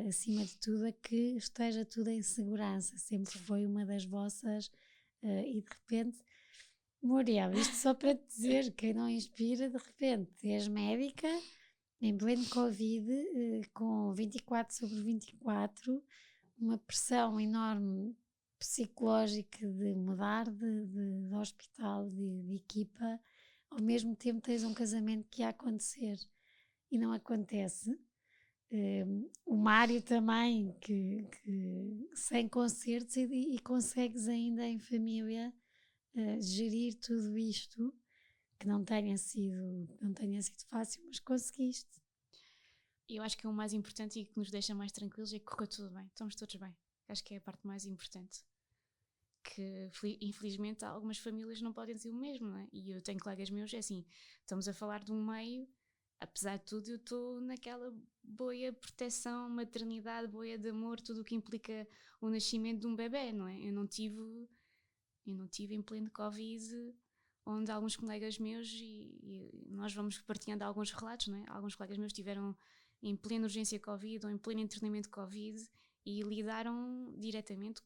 acima de tudo, a que esteja tudo em segurança. Sempre foi uma das vossas, e de repente, Muriel, isto só para te dizer, quem não inspira, de repente, és médica, em pleno Covid, com 24/24, uma pressão enorme psicológico de mudar de hospital, de equipa, ao mesmo tempo tens um casamento que ia acontecer e não acontece. O Mário também, que sem concertos e consegues ainda em família gerir tudo isto, que não tenha sido fácil, mas conseguiste. E eu acho que é o mais importante e que nos deixa mais tranquilos é que correu tudo bem, estamos todos bem. Acho que é a parte mais importante. Que infelizmente algumas famílias não podem dizer o mesmo, não é? E eu tenho colegas meus, é assim, estamos a falar de um meio, apesar de tudo eu estou naquela boia proteção, maternidade, boia de amor, tudo o que implica o nascimento de um bebê, não é? Eu não tive em pleno Covid, onde alguns colegas meus, e nós vamos partilhando alguns relatos, não é? Alguns colegas meus tiveram em plena urgência Covid ou em pleno internamento Covid e lidaram diretamente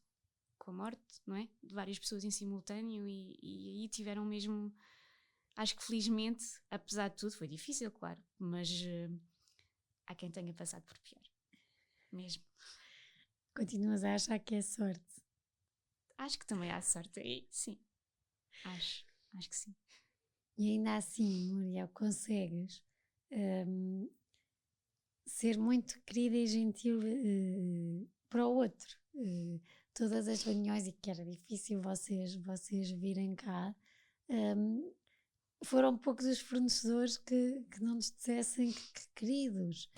com a morte, não é? De várias pessoas em simultâneo e aí tiveram mesmo, acho que felizmente, apesar de tudo, foi difícil, claro, mas há quem tenha passado por pior, mesmo. Continuas a achar que é sorte? Acho que também há sorte aí, sim. Acho que sim. E ainda assim, Muriel, consegues ser muito querida e gentil para o outro. Todas as reuniões, e que era difícil vocês virem cá, foram poucos os fornecedores que não nos dissessem que queridos,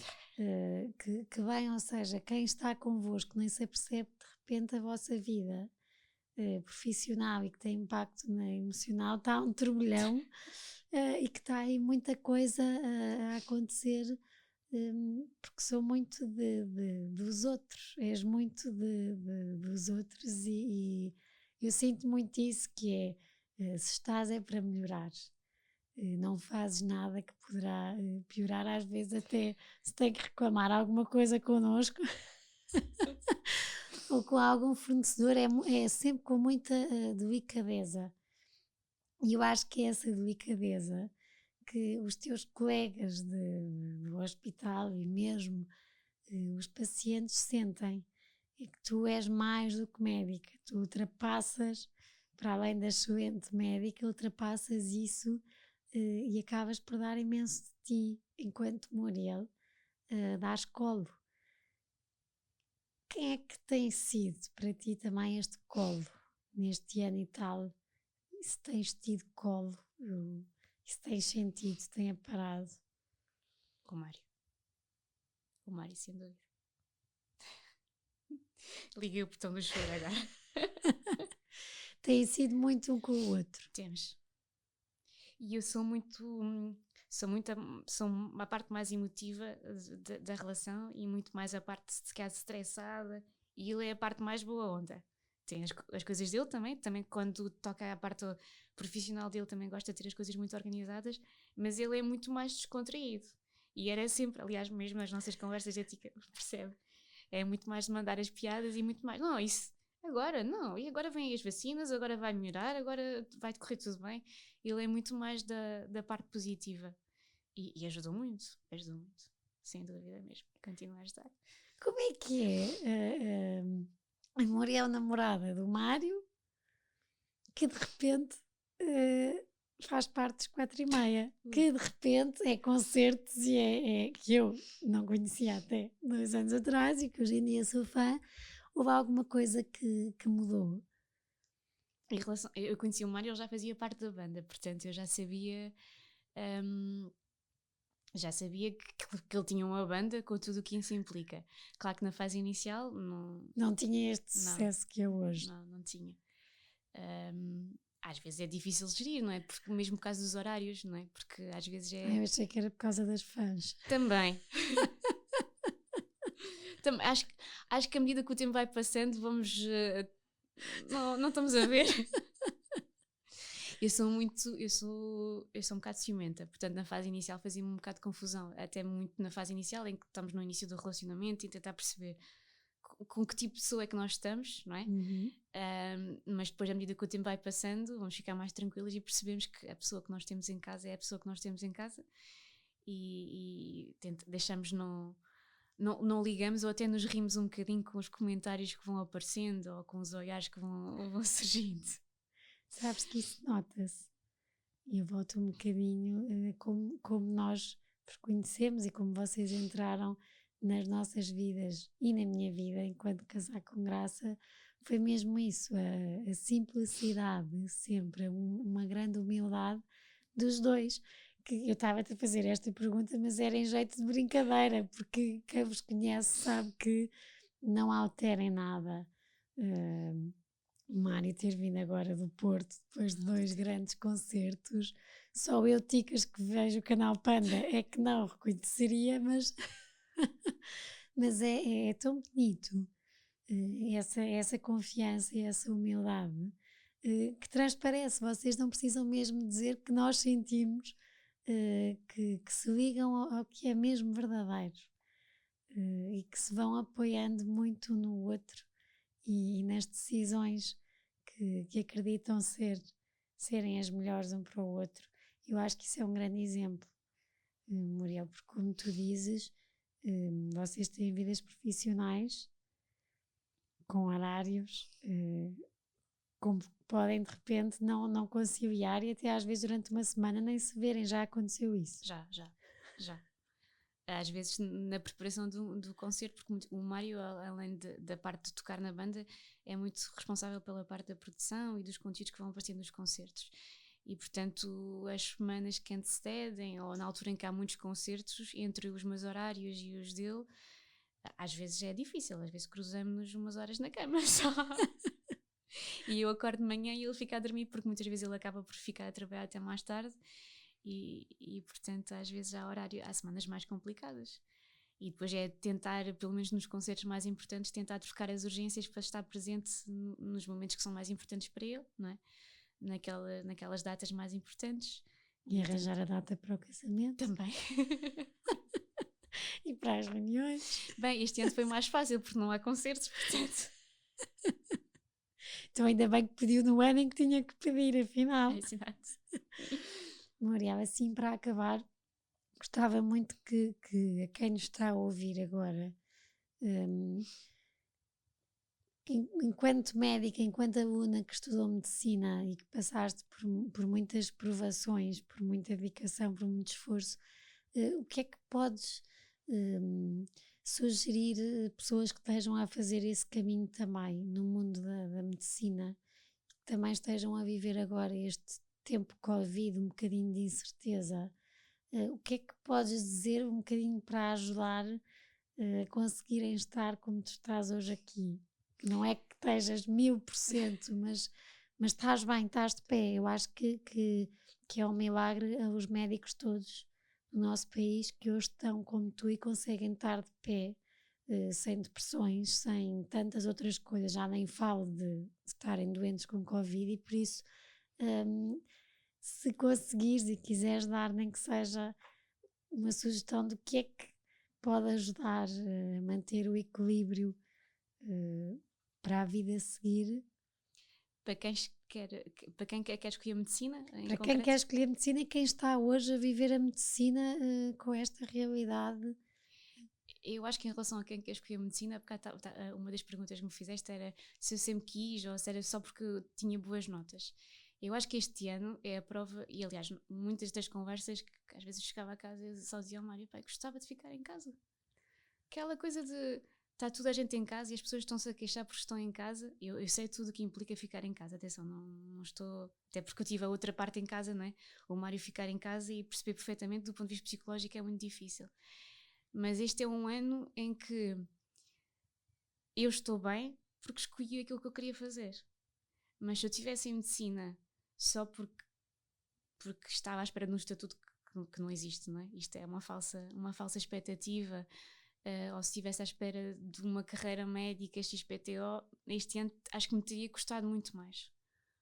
que bem, ou seja, quem está convosco nem se apercebe de repente a vossa vida profissional e que tem impacto na emocional, está um turbilhão e que está aí muita coisa a acontecer, porque sou muito dos outros, és muito dos outros e eu sinto muito isso, que é, se estás é para melhorar. Não fazes nada que poderá piorar, às vezes até se tem que reclamar alguma coisa connosco ou com algum fornecedor, é sempre com muita delicadeza. E eu acho que é essa delicadeza que os teus colegas do hospital e mesmo os pacientes sentem, é que tu és mais do que médica, tu ultrapassas, para além da excelente médica, ultrapassas isso e acabas por dar imenso de ti, enquanto Muriel dás colo. Quem é que tem sido para ti também este colo, neste ano e tal? E se tens tido colo, e se tens sentido, se tem aparado? O Mário, sem dúvida. Liguei o botão do choro agora. Tem sido muito um com o outro. Temos. E eu sou uma parte mais emotiva da relação e muito mais a parte de ficar estressada, e ele é a parte mais boa onda. Tem as coisas dele também quando toca a parte profissional dele também gosta de ter as coisas muito organizadas, mas ele é muito mais descontraído. E era sempre, aliás, mesmo as nossas conversas de ética, percebe? É muito mais de mandar as piadas e muito mais, não, isso, agora não, e agora vêm as vacinas, agora vai melhorar, agora vai correr tudo bem. Ele é muito mais da parte positiva e ajudou muito, sem dúvida mesmo, continua a ajudar. Como é que é a Muriel namorada do Mário, que de repente faz parte dos 4:30, que de repente é concertos e é que eu não conhecia até 2 anos atrás e que hoje em dia sou fã? Houve alguma coisa que mudou? Eu conheci o Mário, ele já fazia parte da banda, portanto eu já sabia que ele tinha uma banda com tudo o que isso implica. Claro que na fase inicial não tinha este sucesso que é hoje. Não tinha. Às vezes é difícil gerir, não é? Porque mesmo por causa dos horários, não é? Porque às vezes eu achei que era por causa das fãs. Também. Acho que à medida que o tempo vai passando vamos... não estamos a ver. Eu sou um bocado ciumenta, portanto na fase inicial fazia-me um bocado de confusão, até muito na fase inicial em que estamos no início do relacionamento e tentar perceber com que tipo de pessoa é que nós estamos, não é? Uhum. Mas depois à medida que o tempo vai passando vamos ficar mais tranquilos e percebemos que a pessoa que nós temos em casa é a pessoa que nós temos em casa e deixamos não ligamos ou até nos rimos um bocadinho com os comentários que vão aparecendo ou com os olhares que vão surgindo. Sabes que isso nota-se. E eu volto um bocadinho como nós vos conhecemos e como vocês entraram nas nossas vidas e na minha vida enquanto casar com graça, foi mesmo isso, a simplicidade sempre, uma grande humildade dos dois. Que eu estava-te a fazer esta pergunta, mas era em jeito de brincadeira, porque quem vos conhece sabe que não alterem nada. O Mário ter vindo agora do Porto depois de 2 grandes concertos, só eu, ticas, que vejo o canal Panda, é que não reconheceria, mas, mas é tão bonito essa confiança e essa humildade que transparece. Vocês não precisam mesmo dizer que nós sentimos que se ligam ao que é mesmo verdadeiro e que se vão apoiando muito no outro e nas decisões que acreditam serem as melhores um para o outro. Eu acho que isso é um grande exemplo, Muriel, porque como tu dizes, vocês têm vidas profissionais com horários, como podem de repente não conciliar e até às vezes durante uma semana nem se verem. Já aconteceu isso? Já. Às vezes na preparação do concerto, porque o Mário, além da parte de tocar na banda, é muito responsável pela parte da produção e dos conteúdos que vão aparecendo nos concertos. E, portanto, as semanas que antecedem, ou na altura em que há muitos concertos, entre os meus horários e os dele, às vezes é difícil, às vezes cruzamos-nos umas horas na cama só. E eu acordo de manhã e ele fica a dormir, porque muitas vezes ele acaba por ficar a trabalhar até mais tarde. E portanto às vezes há semanas mais complicadas e depois é tentar, pelo menos nos concertos mais importantes, tentar trocar as urgências para estar presente nos momentos que são mais importantes para ele, não é? Naquelas datas mais importantes. E arranjar a data para o casamento também. E para as reuniões. Bem, este ano foi mais fácil porque não há concertos, portanto. Então ainda bem que pediu no ano em que tinha que pedir, afinal. Exato. Muriel, assim para acabar, gostava muito que a quem nos está a ouvir agora, enquanto médica, enquanto aluna que estudou medicina e que passaste por muitas provações, por muita dedicação, por muito esforço, o que é que podes sugerir a pessoas que estejam a fazer esse caminho também no mundo da medicina, que também estejam a viver agora este tempo Covid, um bocadinho de incerteza? O que é que podes dizer um bocadinho para ajudar a conseguirem estar como tu estás hoje aqui? Não é que estejas 1000%, mas estás bem, estás de pé. Eu acho que é um milagre aos médicos todos do nosso país que hoje estão como tu e conseguem estar de pé, sem depressões, sem tantas outras coisas. Já nem falo de estarem doentes com Covid e por isso, se conseguires e quiseres dar nem que seja uma sugestão do que é que pode ajudar a manter o equilíbrio para a vida a seguir. Para quem quer escolher medicina? Para quem quer escolher medicina e quem está hoje a viver a medicina com esta realidade. Eu acho que em relação a quem quer escolher medicina, porque uma das perguntas que me fizeste era se eu sempre quis ou se era só porque eu tinha boas notas. Eu acho que este ano é a prova, e aliás, muitas das conversas que às vezes eu chegava a casa e só dizia ao Mário, pai, gostava de ficar em casa. Aquela coisa de está toda a gente em casa e as pessoas estão-se a queixar porque estão em casa. Eu sei tudo o que implica ficar em casa, atenção, não estou, até porque eu tive a outra parte em casa, não é? O Mário ficar em casa e perceber perfeitamente do ponto de vista psicológico é muito difícil. Mas este é um ano em que eu estou bem porque escolhi aquilo que eu queria fazer. Mas se eu estivesse em medicina só porque estava à espera de um estatuto que não existe, não é? Isto é uma falsa expectativa, ou se estivesse à espera de uma carreira médica XPTO, este ano acho que me teria custado muito mais.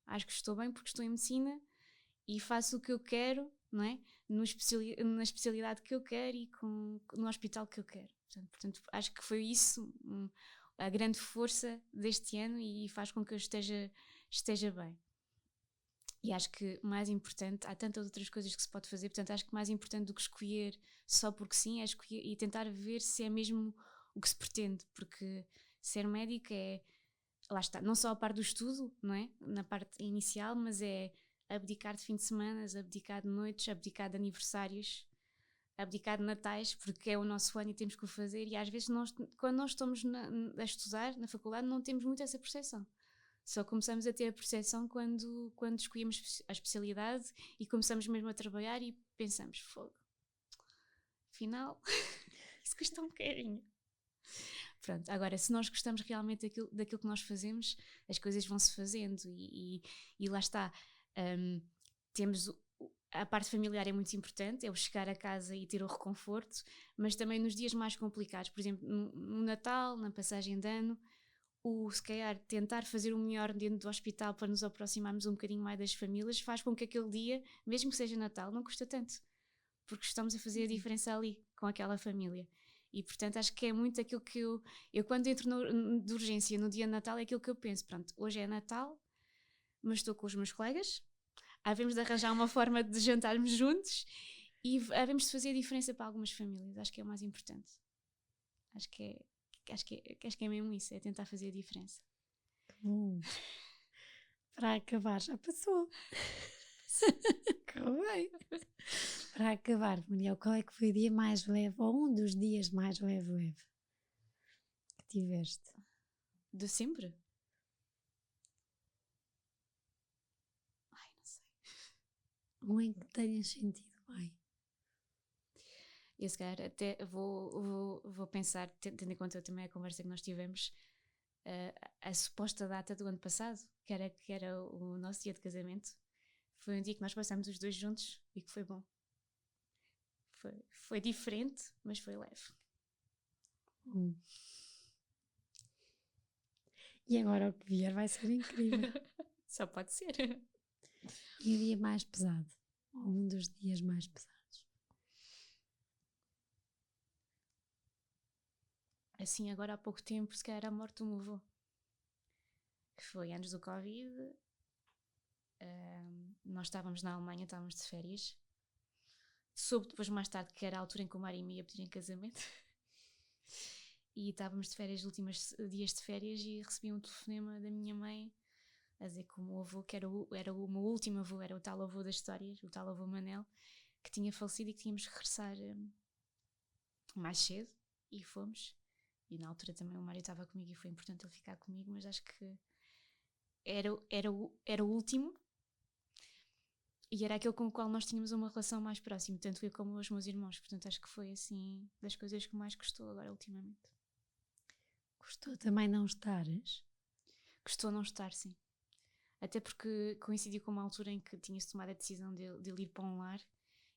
Acho que estou bem porque estou em medicina e faço o que eu quero, não é? Na especialidade que eu quero e no hospital que eu quero. Portanto, acho que foi isso a grande força deste ano e faz com que eu esteja bem. E acho que mais importante, há tantas outras coisas que se pode fazer, portanto acho que mais importante do que escolher só porque sim, é escolher e tentar ver se é mesmo o que se pretende, porque ser médico é, lá está, não só a parte do estudo, não é? Na parte inicial, mas é abdicar de fim de semana, abdicar de noites, abdicar de aniversários, abdicar de natais, porque é o nosso ano e temos que o fazer, e às vezes quando nós estamos a estudar na faculdade não temos muito essa percepção. Só começamos a ter a percepção quando escolhemos a especialidade e começamos mesmo a trabalhar e pensamos, fogo, afinal, isso custa um bocadinho. Pronto, agora, se nós gostamos realmente daquilo que nós fazemos, as coisas vão-se fazendo e lá está. Temos a parte familiar é muito importante, é o chegar a casa e ter o reconforto, mas também nos dias mais complicados, por exemplo, no Natal, na passagem de ano, se calhar tentar fazer o melhor dentro do hospital para nos aproximarmos um bocadinho mais das famílias, faz com que aquele dia, mesmo que seja Natal, não custa tanto, porque estamos a fazer a diferença ali, com aquela família. E portanto acho que é muito aquilo que eu quando entro de urgência no dia de Natal, é aquilo que eu penso, pronto, hoje é Natal, mas estou com os meus colegas, havemos de arranjar uma forma de jantarmos juntos e havemos de fazer a diferença para algumas famílias, acho que é o mais importante. Acho que é mesmo isso, é tentar fazer a diferença. Bom, para acabar, já passou. Correu bem. Para acabar, Muriel, qual é que foi o dia mais leve, ou um dos dias mais leve que tiveste? De sempre? Ai, não sei. Um em que tenhas sentido bem? Eu se calhar até vou pensar, tendo em conta também a conversa que nós tivemos, a suposta data do ano passado, que era o nosso dia de casamento. Foi um dia que nós passamos os dois juntos e que foi bom. Foi diferente, mas foi leve. E agora o que vier vai ser incrível. Só pode ser. E o dia mais pesado? Ou um dos dias mais pesados? Assim, agora há pouco tempo, se calhar a morte do meu avô. Que foi antes do Covid. Nós estávamos na Alemanha, estávamos de férias. Soube depois mais tarde que era a altura em que o Mário me ia pedir em casamento. E estávamos de férias, nos últimos dias de férias, e recebi um telefonema da minha mãe a dizer que o meu avô, que era o meu último avô, era o tal avô das histórias, o tal avô Manel, que tinha falecido e que tínhamos que regressar mais cedo, e fomos. E na altura também o Mário estava comigo e foi importante ele ficar comigo, mas acho que era o último e era aquele com o qual nós tínhamos uma relação mais próxima, tanto eu como os meus irmãos. Portanto acho que foi assim das coisas que mais gostou agora ultimamente. Gostou também não estares? Gostou não estar, sim. Até porque coincidiu com uma altura em que tinha-se tomado a decisão de ele ir para um lar,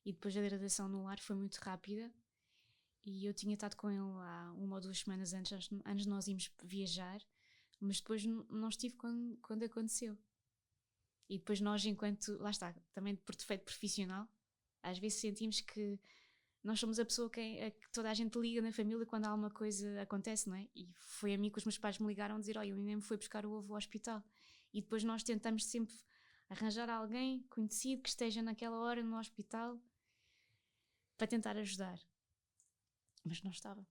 e depois a graduação no lar foi muito rápida, e eu tinha estado com ele há 1 ou 2 semanas antes de nós irmos viajar, mas depois não estive quando aconteceu. E depois nós, enquanto, lá está, também por defeito profissional, às vezes sentimos que nós somos a pessoa a que toda a gente liga na família quando alguma coisa acontece, não é? E foi a mim que os meus pais me ligaram a dizer, olha, eu ainda me fui buscar o avô ao hospital. E depois nós tentamos sempre arranjar alguém conhecido que esteja naquela hora no hospital para tentar ajudar. Mas não estava.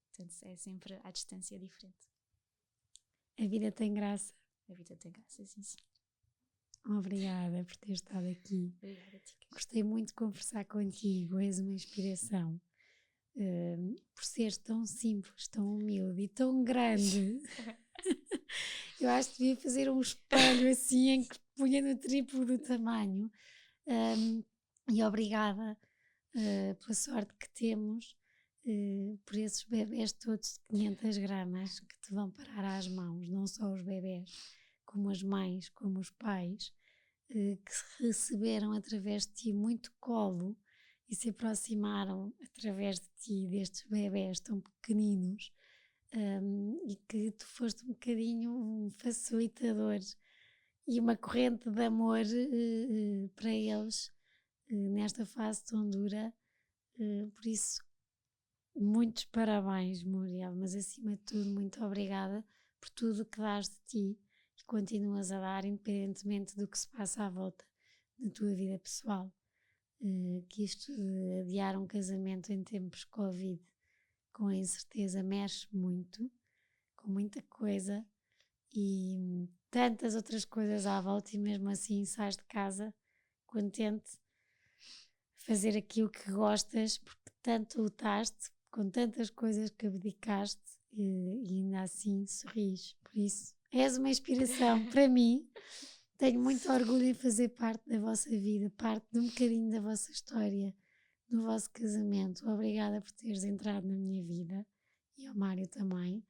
Portanto, é sempre à distância diferente. A vida tem graça. A vida tem graça, sim, sim. Obrigada por ter estado aqui. Obrigada, Tica. Gostei muito de conversar contigo, és uma inspiração. Por seres tão simples, tão humilde e tão grande. Eu acho que devia fazer um espelho assim em que punha no triplo do tamanho. E obrigada pela sorte que temos, por esses bebés todos de 500 gramas que te vão parar às mãos, não só os bebés, como as mães, como os pais, que receberam através de ti muito colo e se aproximaram através de ti destes bebés tão pequeninos, e que tu foste um bocadinho um facilitador e uma corrente de amor para eles nesta fase tão dura. Por isso, muitos parabéns, Muriel, mas acima de tudo, muito obrigada por tudo que dás de ti e continuas a dar independentemente do que se passa à volta na tua vida pessoal. Que isto de adiar um casamento em tempos Covid com a incerteza mexe muito, com muita coisa e tantas outras coisas à volta, e mesmo assim sais de casa contente, fazer aquilo que gostas, porque tanto lutaste, com tantas coisas que abdicaste, e ainda assim sorris. Por isso, és uma inspiração para mim. Tenho muito orgulho em fazer parte da vossa vida, parte de um bocadinho da vossa história, no vosso casamento. Obrigada por teres entrado na minha vida, e ao Mário também.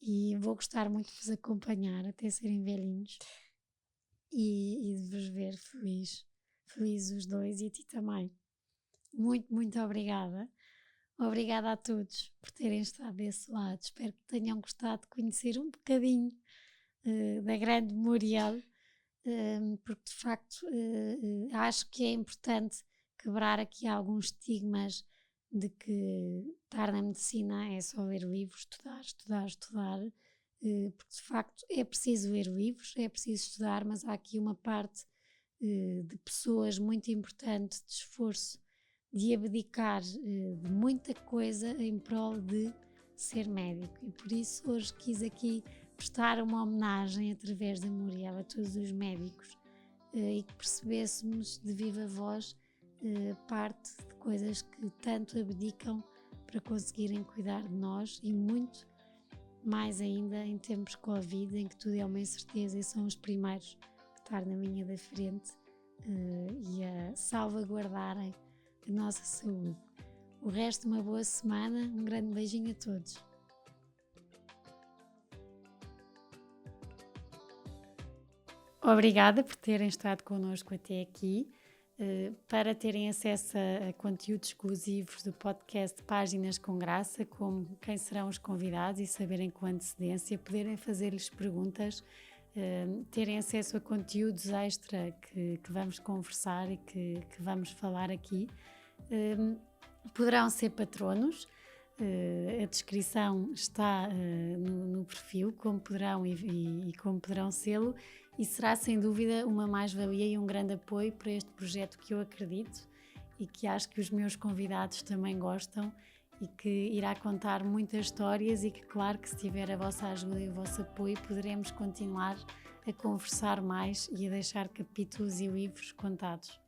E vou gostar muito de vos acompanhar até serem velhinhos e de vos ver felizes os dois, e a ti também. Muito, muito obrigada. Obrigada a todos por terem estado desse lado. Espero que tenham gostado de conhecer um bocadinho da grande Muriel, porque de facto acho que é importante quebrar aqui alguns estigmas de que estar na medicina é só ler livros, estudar, porque de facto é preciso ler livros, é preciso estudar, mas há aqui uma parte de pessoas muito importante, de esforço, de abdicar de muita coisa em prol de ser médico, e por isso hoje quis aqui prestar uma homenagem através da Muriel a todos os médicos, e que percebêssemos de viva voz parte de coisas que tanto abdicam para conseguirem cuidar de nós, e muito mais ainda em tempos Covid, em que tudo é uma incerteza e são os primeiros a estar na linha da frente e a salvaguardarem a nossa saúde. O resto, uma boa semana, um grande beijinho a todos. Obrigada por terem estado connosco até aqui. Para terem acesso a conteúdos exclusivos do podcast Páginas com Graça, como quem serão os convidados, e saberem com antecedência, poderem fazer-lhes perguntas, terem acesso a conteúdos extra que vamos conversar e que vamos falar aqui, poderão ser patronos. A descrição está no perfil, como poderão e como poderão sê-lo, e será sem dúvida uma mais-valia e um grande apoio para este projeto que eu acredito e que acho que os meus convidados também gostam, e que irá contar muitas histórias, e que, claro, que se tiver a vossa ajuda e o vosso apoio, poderemos continuar a conversar mais e a deixar capítulos e livros contados.